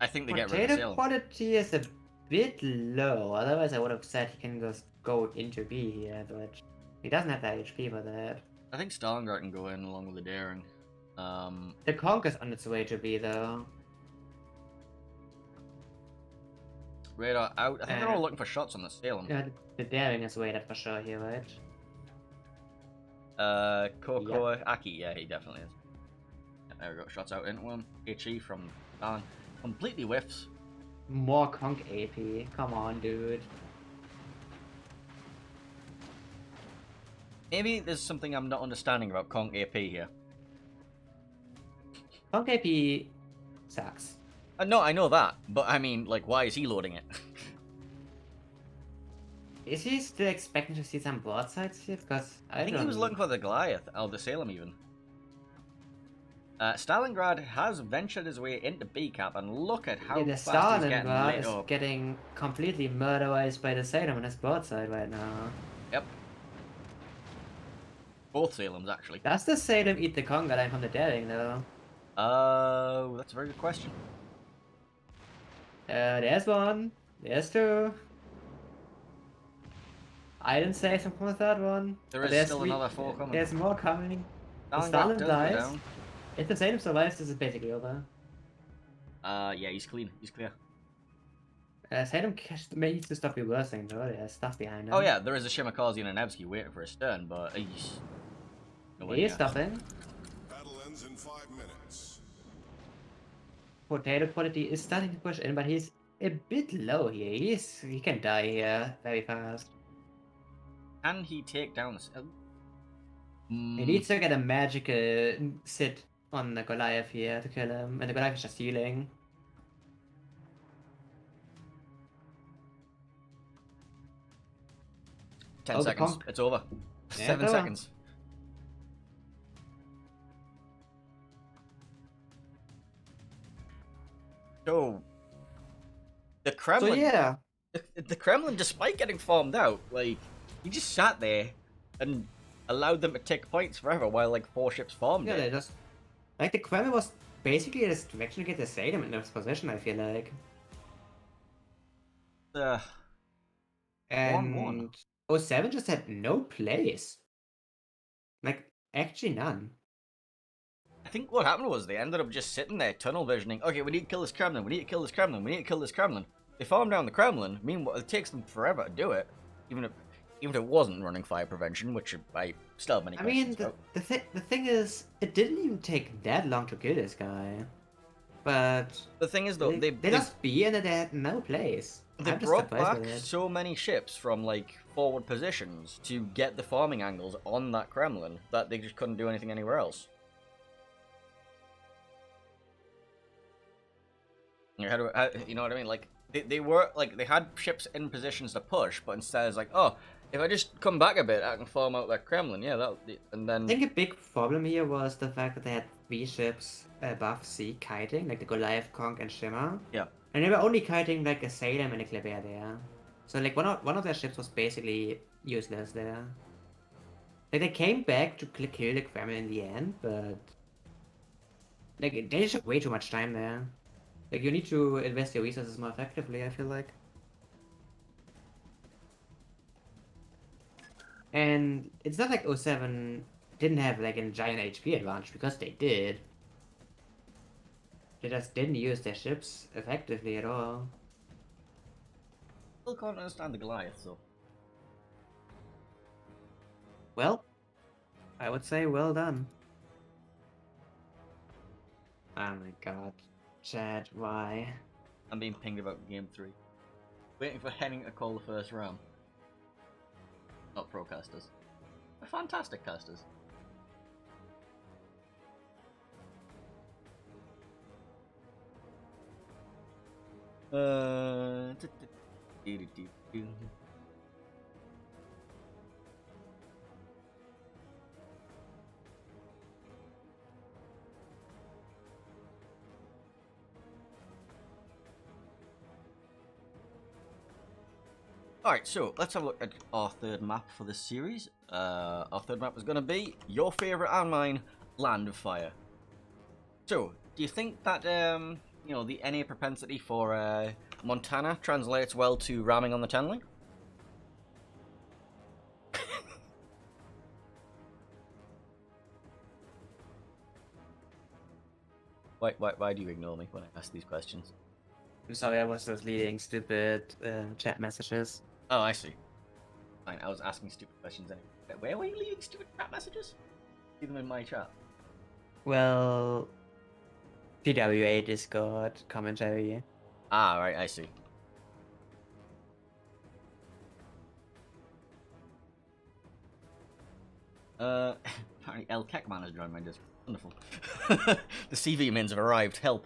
think they get rid of Potato Salem. quality is a bit low, otherwise I would have said he can just go into B here, but he doesn't have the HP for that. I think Stalingrad can go in along with the Daring. The Conquer's on its way to B though. Radar out. I think they're all looking for shots on the Salem. Yeah, the Daring is weighted for sure here, right? Koko Aki, yeah, he definitely is. Yeah, there we go, shots out into him. HE from Stalin. Completely whiffs. More Conk AP. Come on, dude. Maybe there's something I'm not understanding about Conk AP here. Conk AP sucks. No, I know that, but I mean, like, why is he loading it? Is he still expecting to see some broadsides here? Because I think he was looking for the Goliath, or the Salem even. Stalingrad has ventured his way into B cap, and look at how the fast he's getting Stalingrad lit is up. getting completely murderized by the Salem on his broadside right now. Yep. Both Salems, actually. Does the Salem eat the Conga line from the Daring though? That's a very good question. There's one. There's two. I didn't say something from the third one. There but is still another 4 coming. There's more coming. Stalingrad Stalin does go dies. down. If the Salem survives, this is basically over. Yeah, he's clean. He's clear. Salem needs to stop reversing though. There's stuff behind him. Oh yeah, there is a Shimakazi and a Nevsky waiting for a stern, but he's... He is stopping. Battle ends in 5 minutes. Potato quality is starting to push in, but he's a bit low here. He can die here very fast. Can he take down this? He needs to get a magical sit on the Goliath here to kill him, and the Goliath is just healing. Ten seconds. It's over. Yeah, 7 it's over. seconds. So the Kremlin. So yeah, The Kremlin, despite getting farmed out, like he just sat there and allowed them to take points forever while like 4 ships farmed yeah, it. they just like the Kremlin was basically a distraction to get the Salem in this position. I feel like. And 1-1. 07 just had no plays. Like actually none. I think what happened was they ended up just sitting there, tunnel visioning. Okay, we need to kill this Kremlin. We need to kill this Kremlin. We need to kill this Kremlin. They farm down the Kremlin. Meanwhile, it takes them forever to do it, even if it wasn't running fire prevention, which I still have many I questions mean, about. the thing is, it didn't even take that long to kill this guy. But The thing is, though, they lost B and they had no plays. They I'm just brought surprised back with it. so many ships from like forward positions to get the farming angles on that Kremlin that they just couldn't do anything anywhere else. You know what I mean? Like they were like they had ships in positions to push, but instead it's like, oh, If I just come back a bit, I can farm out that Kremlin. Yeah, and I then think a big problem here was the fact that they had 3 ships above sea kiting, like the Goliath, Conch, and Shimmer. yeah. And they were only kiting like a Salem and a Kleber there. So like one of their ships was basically useless there. Like they came back to kill the Kremlin in the end, but like they just took way too much time there. Like you need to invest your resources more effectively, I feel like. And it's not like '07 didn't have like a giant HP advantage, because they did. They just didn't use their ships effectively at all. Still can't understand the Goliath, so. Well, I would say well done. Oh my god. Chad, why? I'm being pinged about game 3. Waiting for Henning to call the first round. Not pro casters. They're fantastic casters. Alright, so let's have a look at our third map for this series. Our third map is going to be your favourite and mine, Land of Fire. So, do you think that, you know, the NA propensity for Montana translates well to ramming on the 10 link? Why do you ignore me when I ask these questions? I'm sorry, I was just reading stupid chat messages. Oh, I see. Fine, I was asking stupid questions anyway. Where were you leaving stupid chat messages? See them in my chat. Well, PWA Discord commentary. Ah, right, I see. Apparently El Kekman has joined my Discord. Wonderful. The CV mins have arrived. Help.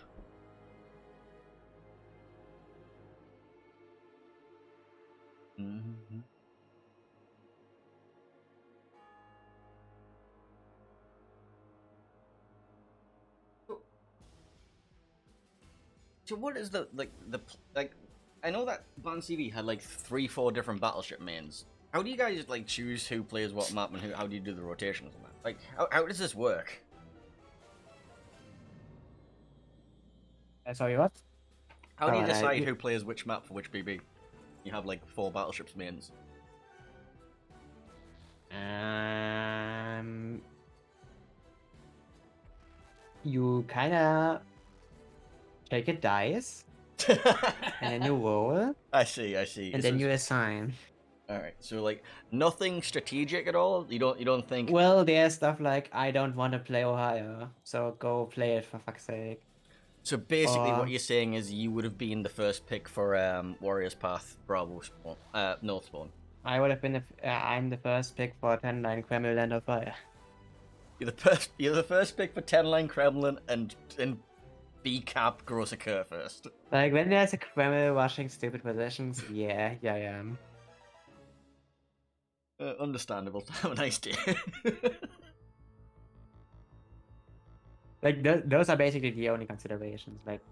Mm-hmm. So what is the I know that Ban CV had like 3-4 different battleship mains. How do you guys like choose who plays what map and how do you do the rotations on that? Like how does this work? Sorry, what? How do you decide who plays which map for which BB? You have like 4 battleships mains. You kinda take a dice and then you roll, I see. and then you assign. Alright, so like nothing strategic at all? You don't think Well, there's stuff like I don't want to play Ohio, so go play it for fuck's sake. so basically what you're saying is you would have been the first pick for Warriors Path Bravo spawn, North spawn. I would have been I'm the first pick for 10-9 Kremlin Land of Fire. You're the first pick for 10-line Kremlin and B cap Gross Occur first. Like when there's a Kremlin rushing stupid positions, yeah, I am. Understandable. Have a nice day. Like those are basically the only considerations, like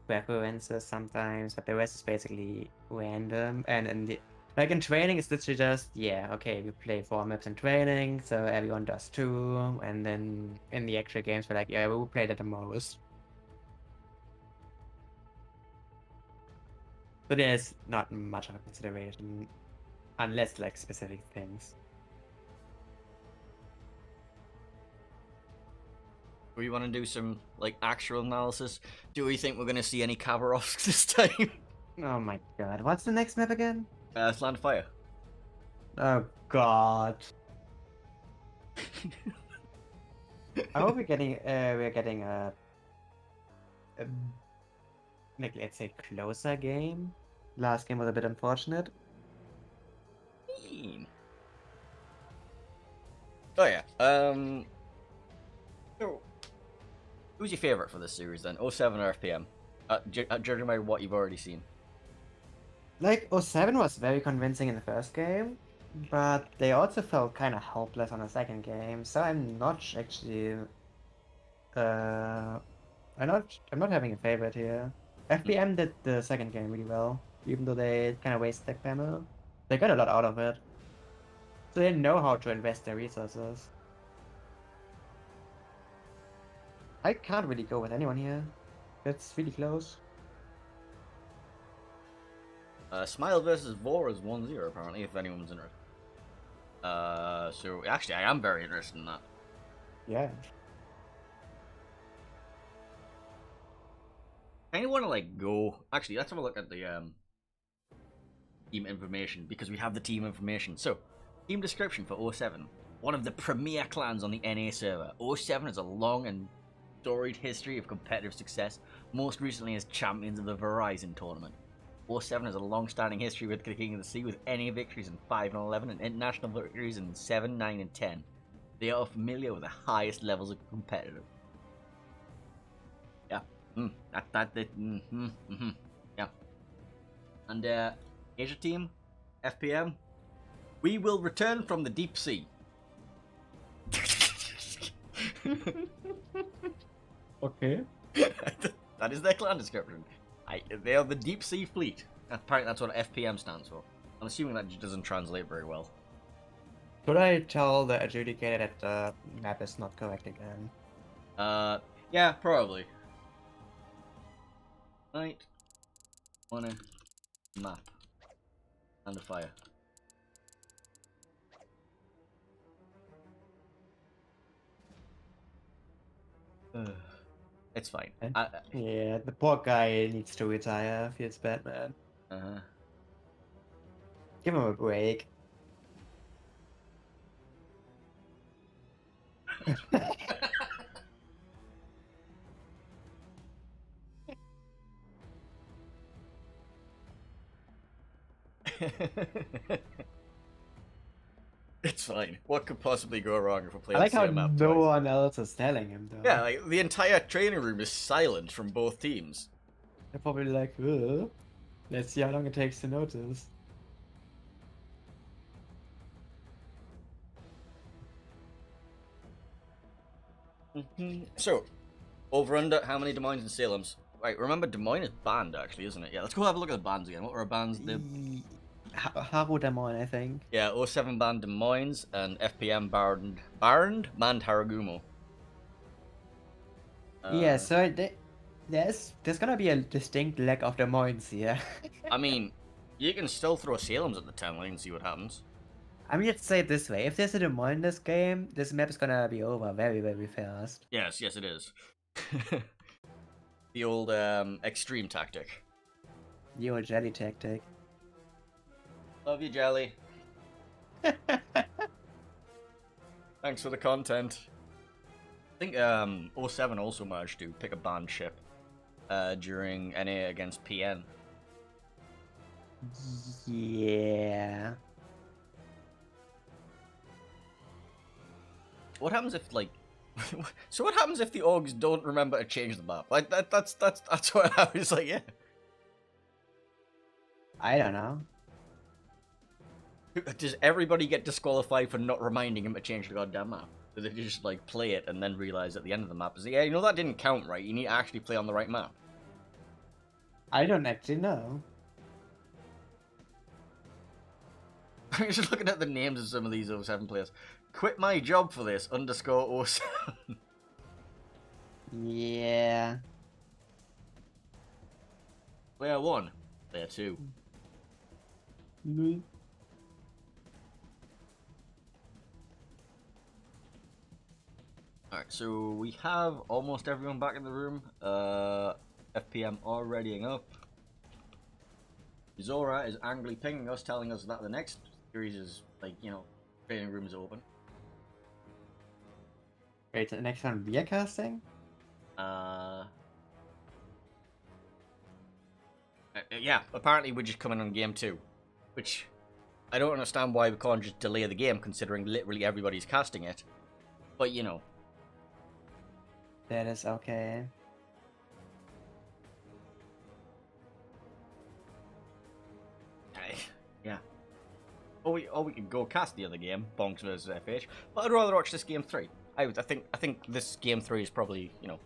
preferences sometimes, but the rest is basically random. And like in training, it's literally just okay, we play 4 maps in training, so everyone does 2, and then in the actual games we're like, we'll play that the most. So there's not much of a consideration, unless like specific things. We want to do some like actual analysis. Do we think we're going to see any Kavarovs this time? Oh my god, what's the next map again? It's Land of Fire. Oh god. I hope we're getting a like, let's say, closer game. Last game was a bit unfortunate. Oh yeah. So, who's your favorite for this series then? 07 or FPM? Judging by what you've already seen. Like, '07 was very convincing in the first game, But they also felt kind of helpless on the second game, so I'm not actually. Uh, I'm not having a favorite here. FPM did the second game really well, even though they kind of wasted their panel. They got a lot out of it, so they know how to invest their resources. I can't really go with anyone here. It's really close. Smile versus Vor is 1-0 apparently, if anyone's interested. So actually, I am very interested in that. Yeah. I want to like go. Actually, let's have a look at the team information because we have the team information. So, team description for 07. One of the premier clans on the NA server. 07 has a long and storied history of competitive success, most recently as champions of the Verizon tournament. 07 has a long-standing history with the King of the Sea, with NA victories in 5 and 11 and international victories in 7, 9, and 10. They are familiar with the highest levels of competitive. Yeah. Yeah. And Asia team, FPM, we will return from the deep sea. Okay. That is their clan description. They are the deep sea fleet. Apparently that's what FPM stands for. I'm assuming that just doesn't translate very well. Could I tell the adjudicator that the map is not correct again? Yeah, probably. Right. On a map. And a fire. It's fine. Yeah, the poor guy needs to retire. Feels bad, man. Uh-huh. Give him a break. It's fine. What could possibly go wrong if we play I on like the how same map no twice? one else is telling him, though. Yeah, like, the entire training room is silent from both teams. They're probably like, ugh. Let's see how long it takes to notice. So, over under, how many Des Moines and Salems? Right, remember Des Moines is banned actually, isn't it? Yeah, let's go have a look at the bans again. What were our bans? Haru Demon, I think. Yeah, 07 banned Des Moines and FPM banned banned Haragumo. Yeah, so there's gonna be a distinct lack of Des Moines here. I mean, you can still throw Salems at the 10 line and see what happens. I mean, let's say it this way: if there's a Des Moines in this game, this map is gonna be over very, very fast. Yes, it is. The old extreme tactic. The old jelly tactic. Love you, Jelly. Thanks for the content. I think 07 also managed to pick a banned ship during NA against PN. Yeah. What happens if like? So what happens if the orgs don't remember to change the map? Like that's what I was like. Yeah. I don't know. Does everybody get disqualified for not reminding him to change the goddamn map? Do they just like play it and then realize at the end of the map is yeah, you know that didn't count, right? You need to actually play on the right map. I don't actually know. I'm just looking at the names of some of these 07 players. Quit my job for this _07. Yeah. Player 1. Player 2. Mm. Alright, so we have almost everyone back in the room. FPM are readying up. Zora is angrily pinging us, telling us that the next series is, like, you know, training room is open. Wait, the next one we are casting? Yeah, apparently we're just coming on game 2. Which, I don't understand why we can't just delay the game, considering literally everybody's casting it. But, you know. That is okay. Yeah. or we could go cast the other game, Bonks versus FH. But I'd rather watch this game 3. I think this game 3 is probably, you know.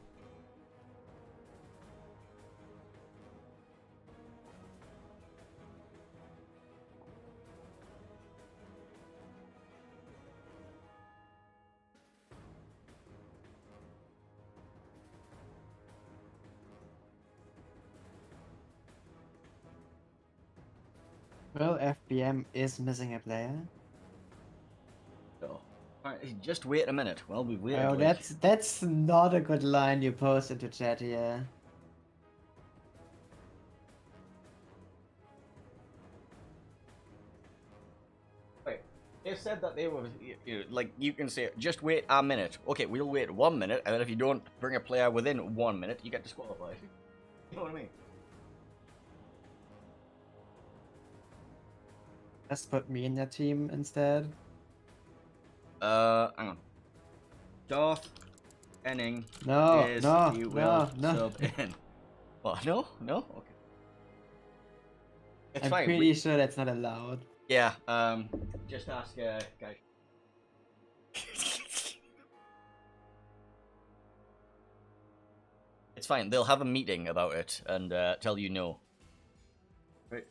Well, FPM is missing a player. So, alright, just wait a minute. Well, we've waited. Oh, like... that's not a good line you post into chat here. Right. They said that they were, like, you can say, just wait a minute. Okay, we'll wait 1 minute, and then if you don't bring a player within 1 minute, you get disqualified. You know what I mean? Just put me in your team instead. Hang on. Darth Enning No, is no, you will no. sub in. What? No? No? Okay. It's I'm fine. pretty sure that's not allowed. Yeah, just ask, guys. It's fine. They'll have a meeting about it and tell you no. Right.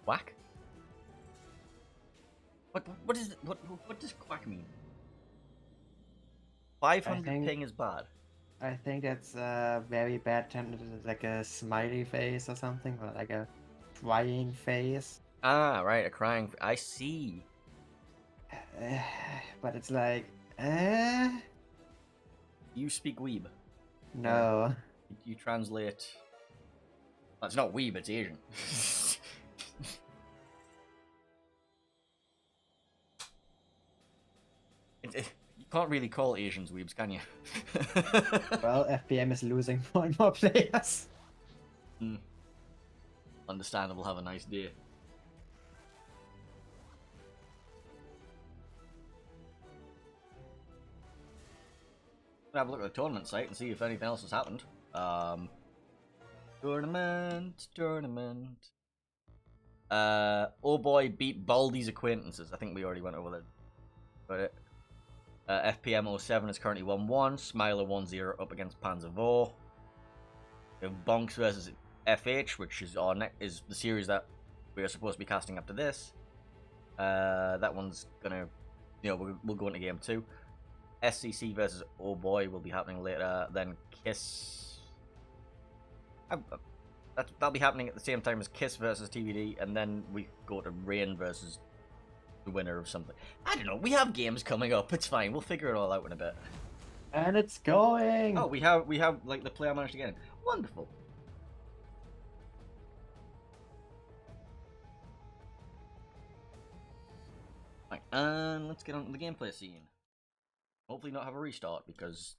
Quack? What is what does quack mean? 500 ping is bad. I think that's a very bad term, like a smiley face or something, or like a crying face. Ah, right, a crying. I see. But it's like, You speak weeb. no. You translate. Well, it's not weeb, it's Asian. You can't really call Asians weebs, can you? Well, FPM is losing more and more players. Understandable, have a nice day. Have a look at the tournament site and see if anything else has happened. Tournament. Oh boy beat Baldy's acquaintances. I think we already went over that. Got it. FPM 07 is currently 1-1. Smiler 1-0 up against Panzer Vor. We have Bonks versus FH, which is is the series that we are supposed to be casting after this. That one's gonna, we'll go into game 2. SCC versus Oh Boy will be happening later. Then Kiss. That'll be happening at the same time as Kiss versus TVD, and then we go to Rain versus the winner of something. I don't know. We have games coming up. It's fine. We'll figure it all out in a bit. And it's going. Oh, we have like the player managed to get in. Wonderful. Right, and let's get on to the gameplay scene. Hopefully not have a restart because...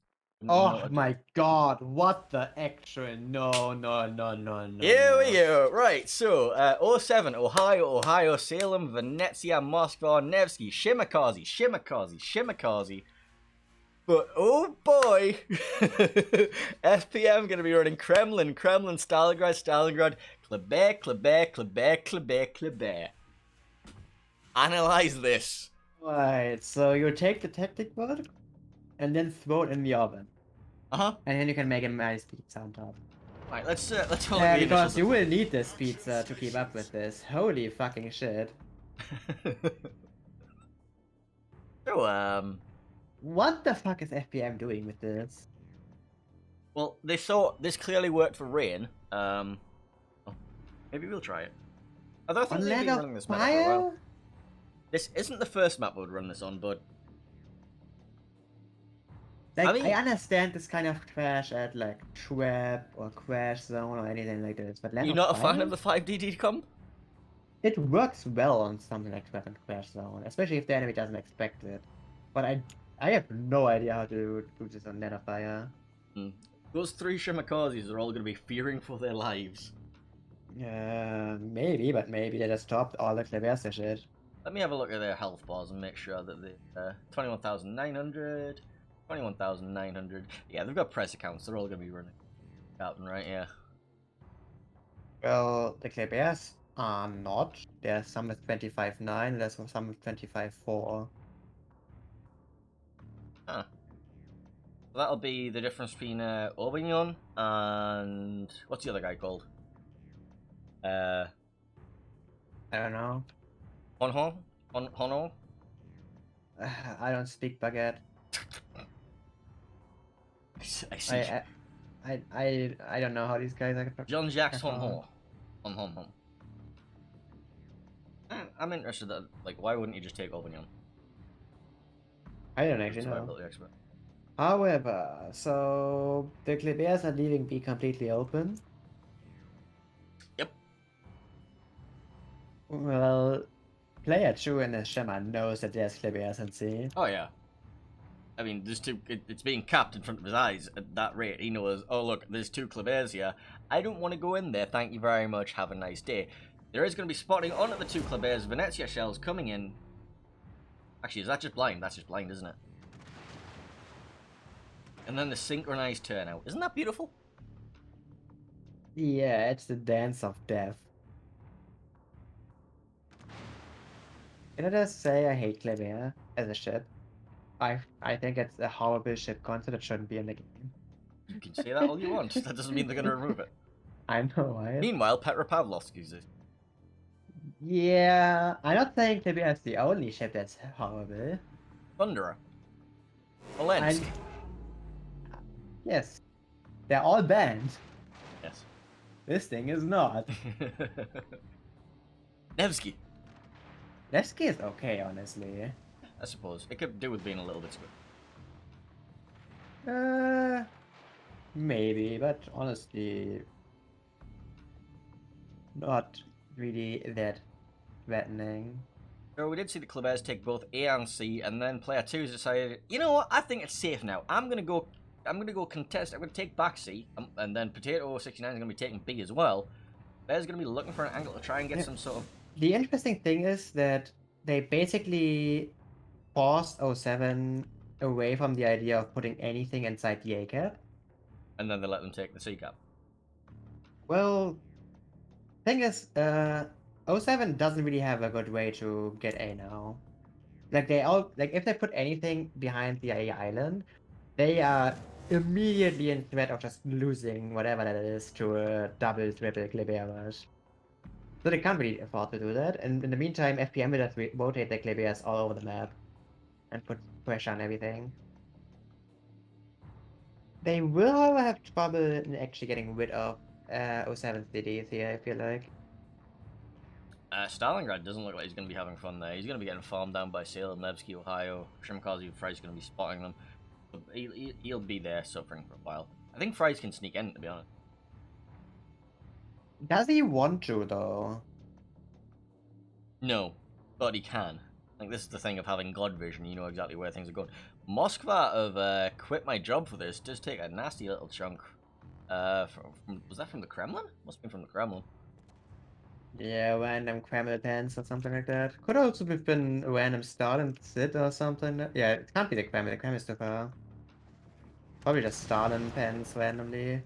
Oh my god, what the actual... No. Here we go. Right, so, 07, Ohio, Salem, Venezia, Moscow, Nevsky, Shimakazi. But, oh boy! FPM gonna be running Kremlin, Stalingrad, Quebec. Analyze this. Right, so you take the tactic board and then throw it in the oven. Uh-huh. And then you can make a nice pizza on top. Right, let's hold Yeah, because you will need this pizza to keep up with this. Holy fucking shit. So, what the fuck is FPM doing with this? well, they saw this clearly worked for Rain. Maybe we'll try it. I don't think they've been running this map for a while. This isn't the first map we'd run this on, but... Like, I understand this kind of crash at, like, Trap or Crash Zone or anything like this, but You're not a fan of the 5D decomp? It works well on something like Trap and Crash Zone, especially if the enemy doesn't expect it. But I have no idea how to do this on Netafire. Those 3 Shimakazis are all going to be fearing for their lives. Maybe, but maybe they just stopped all the Cleversa shit. Let me have a look at their health bars and make sure that they 21,900, 21,900. Yeah, they've got press accounts. They're all going to be running. Captain, right? Yeah. Well, the Klebears are not. There's some with 25.9, there's some with 25.4. Huh. So that'll be the difference between Aubignon and what's the other guy called? I don't know. Honho? Hono? I don't speak baguette. I see. I don't know how these guys are. Jean-Jacques are Honho. Hon. I'm interested that, like, why wouldn't you just take Aubignon? I don't actually know. Survivability expert. However, so the Klebears are leaving B completely open. Yep. Well, player 2 in the Shema knows that there's Klebears in C. Oh yeah. I mean, there's two. It's being capped in front of his eyes at that rate. He knows. Oh look, there's two Klebears here. I don't want to go in there. Thank you very much. Have a nice day. There is going to be spotting onto the two Klebears. Venezia shells coming in. Actually, is that just blind? That's just blind, isn't it? And then the synchronized turnout. Isn't that beautiful? Yeah, it's the dance of death. Can I just say I hate Klebear as a ship? I think it's a horrible ship concept that shouldn't be in the game. You can say that all you want. That doesn't mean they're going to remove it. I know, right? Meanwhile, Petra Pavlovsky's it. Yeah, I'm not saying Klebear is the only ship that's horrible. Thunderer. Olensk. Yes, they're all banned. Yes. This thing is not. Nevsky. Nevsky is okay, honestly. I suppose. It could do with being a little bit squid. Maybe, but honestly, not really that threatening. So we did see the Klebears take both A and C, and then player 2's decided, you know what, I think it's safe now. I'm gonna go contest. I'm gonna take back C, and then Potato 69 is gonna be taking B as well. Bear's gonna be looking for an angle to try and get some sort of. The interesting thing is that they basically forced XII away from the idea of putting anything inside the A cap. And then they let them take the C cap. Well, thing is, XII doesn't really have a good way to get A now. Like if they put anything behind the A island, they are immediately in threat of just losing whatever that is to a double, triple Klebear rush. So they can't really afford to do that, and in the meantime, FPM will just rotate their Klebears all over the map and put pressure on everything. They will, however, have trouble in actually getting rid of 07 cities here, I feel like. Stalingrad doesn't look like he's going to be having fun there. He's going to be getting farmed down by Salem, Nevsky, Ohio. Shimakazu Fry's going to be spotting them. He'll be there suffering for a while. I think Fry's can sneak in, to be honest. Does he want to, though? No, but he can. Like, this is the thing of having God vision. You know exactly where things are going. Moskva have quit my job for this. Does take a nasty little chunk. Was that from the Kremlin? Must have been from the Kremlin. Yeah, random Kremlin pens or something like that. Could also have been a random Stalin Sid or something. Yeah, it can't be the Kremlin is too far. Probably just Stalin pens randomly.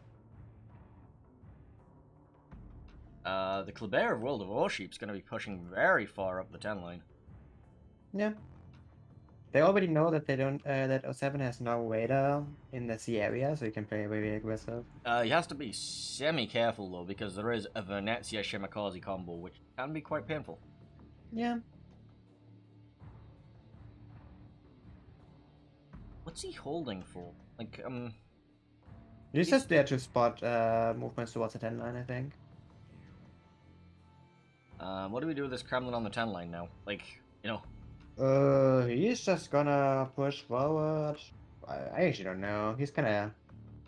The Klebear of World of Warships going to be pushing very far up the 10 line. Yeah. They already know that they don't that 07 has no radar in the sea area, so you can play very aggressive. He has to be semi-careful though, because there is a Venezia Shimakaze combo, which can be quite painful. Yeah. What's he holding for? Like, He's just there to spot movements towards the 10 line, I think. What do we do with this Kremlin on the 10 line now? Like, you know. He's just gonna push forward. I actually don't know. He's kinda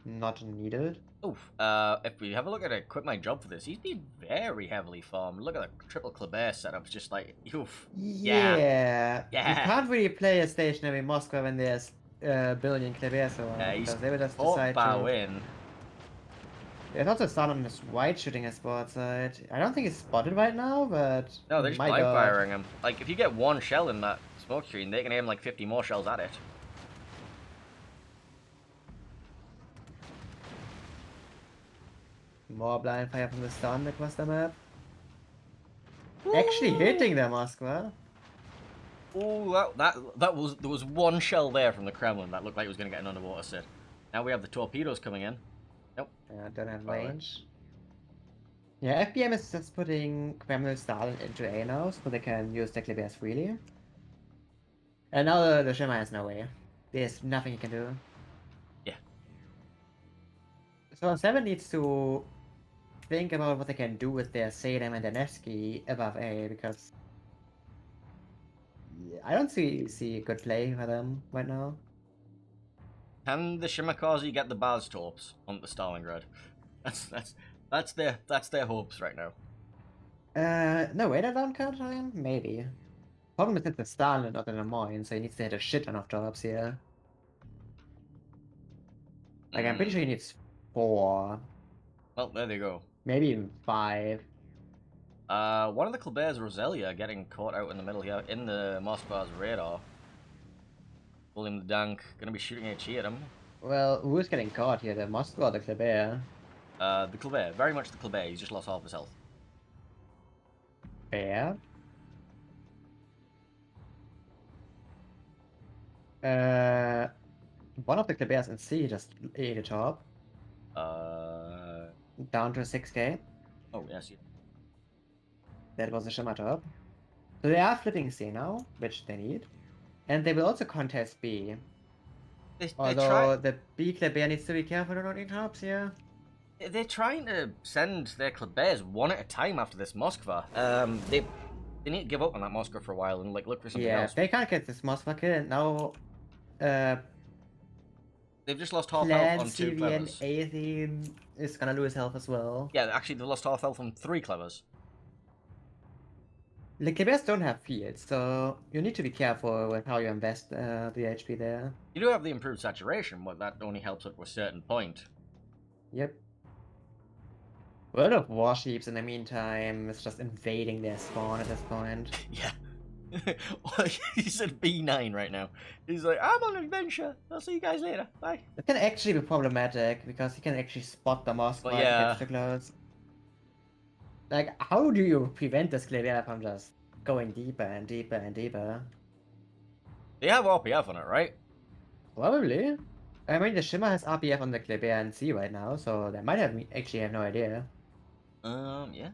not needed. Oof. If we have a look at it, quit my job for this, he's been very heavily farmed. Look at the triple Klebear setup. It's just like, oof. Yeah. Yeah. You can't really play a stationary Moscow when there's a billion Klebears around, because they would just decide to... in. There's also Sun on his white shooting his board side. I don't think he's spotted right now, but... No, they're just my blind God. firing him. Like, if you get one shell in that smoke screen, they can aim like 50 more shells at it. More blind fire from the stun across the map. Actually hitting the Moskva. Oh, that was there was one shell there from the Kremlin that looked like it was going to get an underwater sit. Now we have the torpedoes coming in. Nope. Don't have Far away. range. Yeah, FPM is just putting Kremlin Stalin into A now, so they can use the Clippers freely. And now the Shimmer has no way. There's nothing he can do. Yeah. So 7 needs to think about what they can do with their Salem and their Nevsky above A, because I don't see good play for them right now. Can the Shimakaze get the Baz torps on the Stalingrad? That's their hopes right now. No way that don't count time? Maybe. Problem is it's a Stalin, not an Lemoyne, so he needs to hit a shit ton of drops here. Like, I'm pretty sure he needs 4. Well, there they go. Maybe even 5. One of the Kleber's Roselia getting caught out in the middle here in the Moskva's radar. William the Dank gonna be shooting HE at him. Well, who's getting caught here? The Moscow or the Kleber? The Kleber, very much the Kleber. He's just lost half his health. Fair. One of the Klebers in C just ate a top. Down to 6k. Oh yes. Yeah. That was a Shimmer top. So they are flipping C now, which they need. And they will also contest B. Although the B Kleber needs to be careful not eating tops here. They're trying to send their Klebers one at a time after this Moskva. They need to give up on that Moskva for a while and like look for something else. Yeah, they can't get this Moskva kill, and now they've just lost half Plan health on 2 CVN clevers. A is gonna lose health as well. Yeah, actually they've lost half health on 3 clevers. The Klebers don't have fields, so you need to be careful with how you invest the HP there. You do have the improved saturation, but that only helps up to a certain point. Yep. World of Warships in the meantime is just invading their spawn at this point. Yeah. He said B9 right now. He's like, I'm on an adventure. I'll see you guys later. Bye. It can actually be problematic because he can actually spot the Moskva Well, if yeah. it gets too close. Like, how do you prevent this Kleber from just going deeper and deeper and deeper? They have RPF on it, right? Probably. I mean, the Shimmer has RPF on the Kleber and C right now, so they might actually have no idea. Yeah.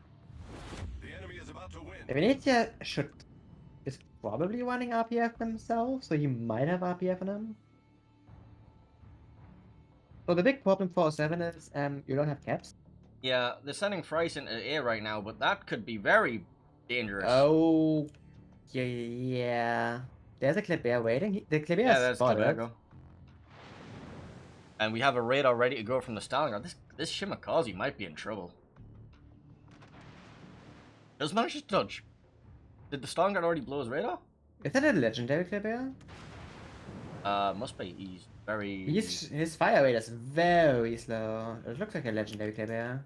The enemy is about to win. The Venezia is probably running RPF themselves, so he might have RPF on him. So the big problem for 7 is you don't have caps. Yeah, they're sending Fries into air right now, but that could be very dangerous. Oh, yeah. There's a Kleber waiting. The Kleber yeah, is there's spotted. Klebergo. And we have a radar ready to go from the Stalingrad. This Shimakaze might be in trouble. Does manage to dodge. Did the Stalingrad already blow his radar? Is that a legendary Kleber? Must be. He's very... His fire rate is very slow. It looks like a legendary Kleber.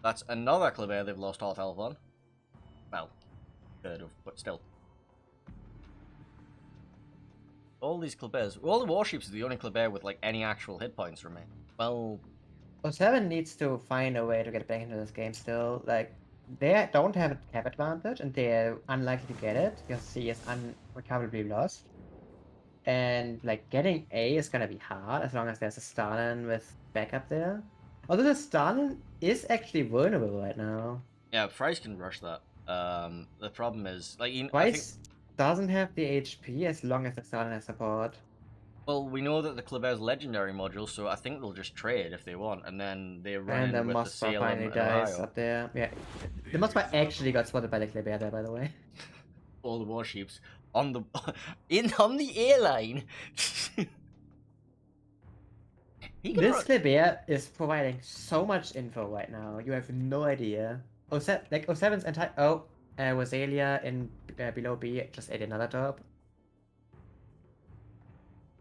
That's another Kleber they've lost half health on. Well, third of, but still. All these Klebers, all the warships are the only Kleber with like any actual hit points remain. Well, 7 needs to find a way to get back into this game still. Like, they don't have a cap advantage, and they're unlikely to get it because C is unrecoverably lost. And like getting A is gonna be hard as long as there's a Stalin with backup there. Although the Stalin is actually vulnerable right now. yeah, Fries can rush that. The problem is like Price doesn't have the HP as long as the Stalin has support. well, we know that the Kleber's legendary module, so I think they'll just trade if they want, and then they run And the in with the Moskva Salem finally and dies Ohio. up there. Yeah, the Moskva actually got spotted by the Kleber there, by the way. All the warships on the on the airline. This Kleber is providing so much info right now. You have no idea. Like 07's entire Rosalia in below B just ate another top.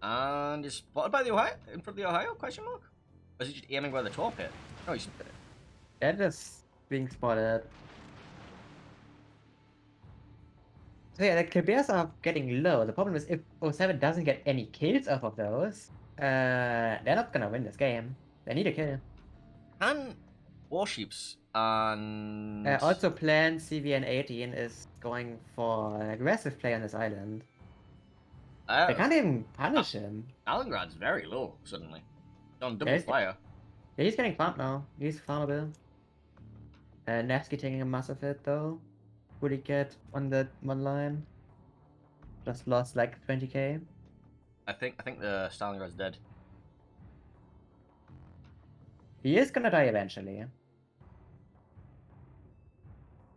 And is spotted by the Ohio in front of the Ohio? Question mark? Or is he just aiming where the top hit? No, he's. That is being spotted. So yeah, the Klebers are getting low. The problem is if 07 doesn't get any kills off of those, They're not gonna win this game. They need a kill. Can warships and Also, Plan CVN18 is going for an aggressive play on this island. They can't even punish him. Stalingrad's very low suddenly. He's on double Yeah, fire. Yeah, he's getting farmed now. He's farmable. Nevsky taking a massive hit though. Would he get on the one line? Just lost like 20k. I think the Stalingrad's dead. He is gonna die eventually.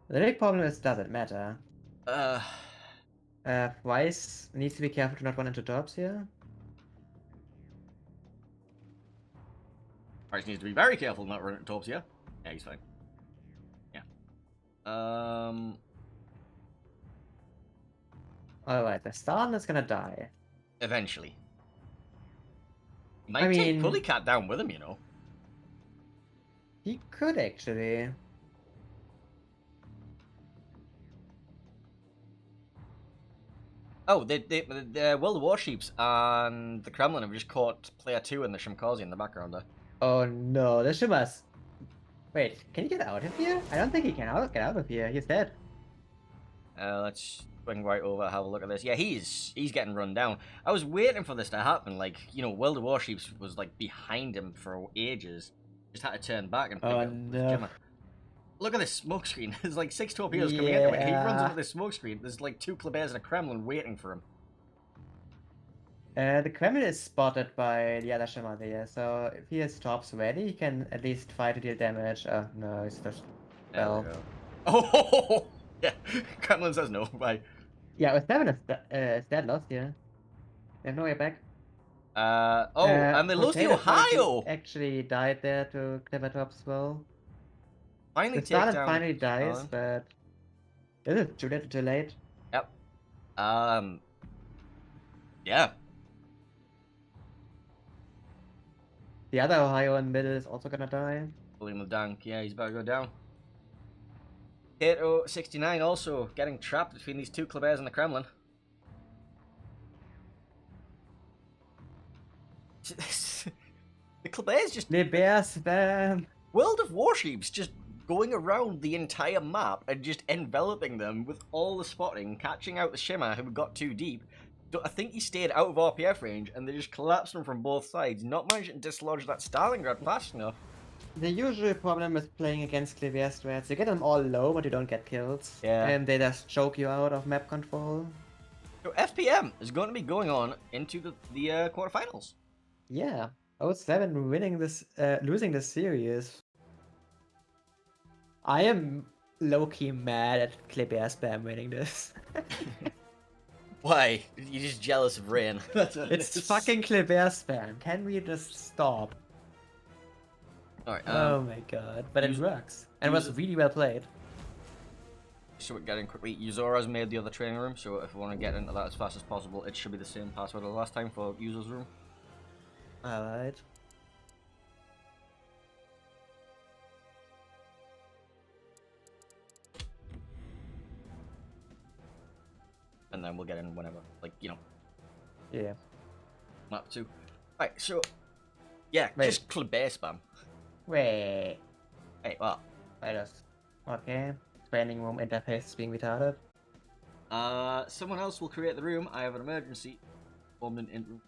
The big problem is, does it matter? Weiss needs to be careful to not run into tops here. Price needs to be very careful not running towards here. Yeah, he's fine. Yeah. Alright, the Stalin is gonna die. Eventually. He might take Pullycat down with him, you know. He could actually. Oh, the World of Warships and the Kremlin have just caught player 2 and the Shimkazi in the background there. Oh no, the Shimas. Wait, can he get out of here? I don't think he can get out of here. He's dead. Let's bring right over, have a look at this. Yeah, he's getting run down. I was waiting for this to happen. Like, you know, World of Warships was like behind him for ages. Just had to turn back and pick up the Jimmer. Look at this smoke screen. There's like 6 torpedoes coming into it. He runs into this smoke screen. There's like 2 Klebers and a Kremlin waiting for him. The Kremlin is spotted by the other Shimmer there, so if he has tops ready, he can at least try to deal damage. Oh no, he's just fell. Oh, yeah. Kremlin says no. Bye. Yeah, with 7 is dead lost here. They have no way back. And they lose to Ohio! Actually died there to clever tops as well. Finally the Stalin finally dies, but is it too little too late? Yep. Yeah. The other Ohio in the middle is also gonna die. William LeDank, yeah, he's about to go down. Ro16 also getting trapped between these 2 Klebers and the Kremlin. The Klebers just... Kleber spam! World of Warships just going around the entire map and just enveloping them with all the spotting, catching out the Shimmer who got too deep. I think he stayed out of RPF range and they just collapsed him from both sides, not managing to dislodge that Stalingrad fast enough. The usual problem with playing against Kleber strats, you get them all low but you don't get kills. Yeah. And they just choke you out of map control. So FPM is going to be going on into the quarterfinals. Yeah. 07 winning this, losing this series. I am low-key mad at Kleber spam winning this. Why? You're just jealous of Rain. It's fucking Kleber spam. Can we just stop? Alright, oh my god. But it works. And it was really well played. So we're getting quickly. Uzora's made the other training room, so if we want to get into that as fast as possible, it should be the same password as last time for user's room. Alright. And then we'll get in whenever, like, you know. Yeah. Map 2. Right, so, yeah, Wait. just Kleber spam. Wait. Hey, what? I just... Okay. Training room interface is being retarded. Someone else will create the room. I have an emergency formed in room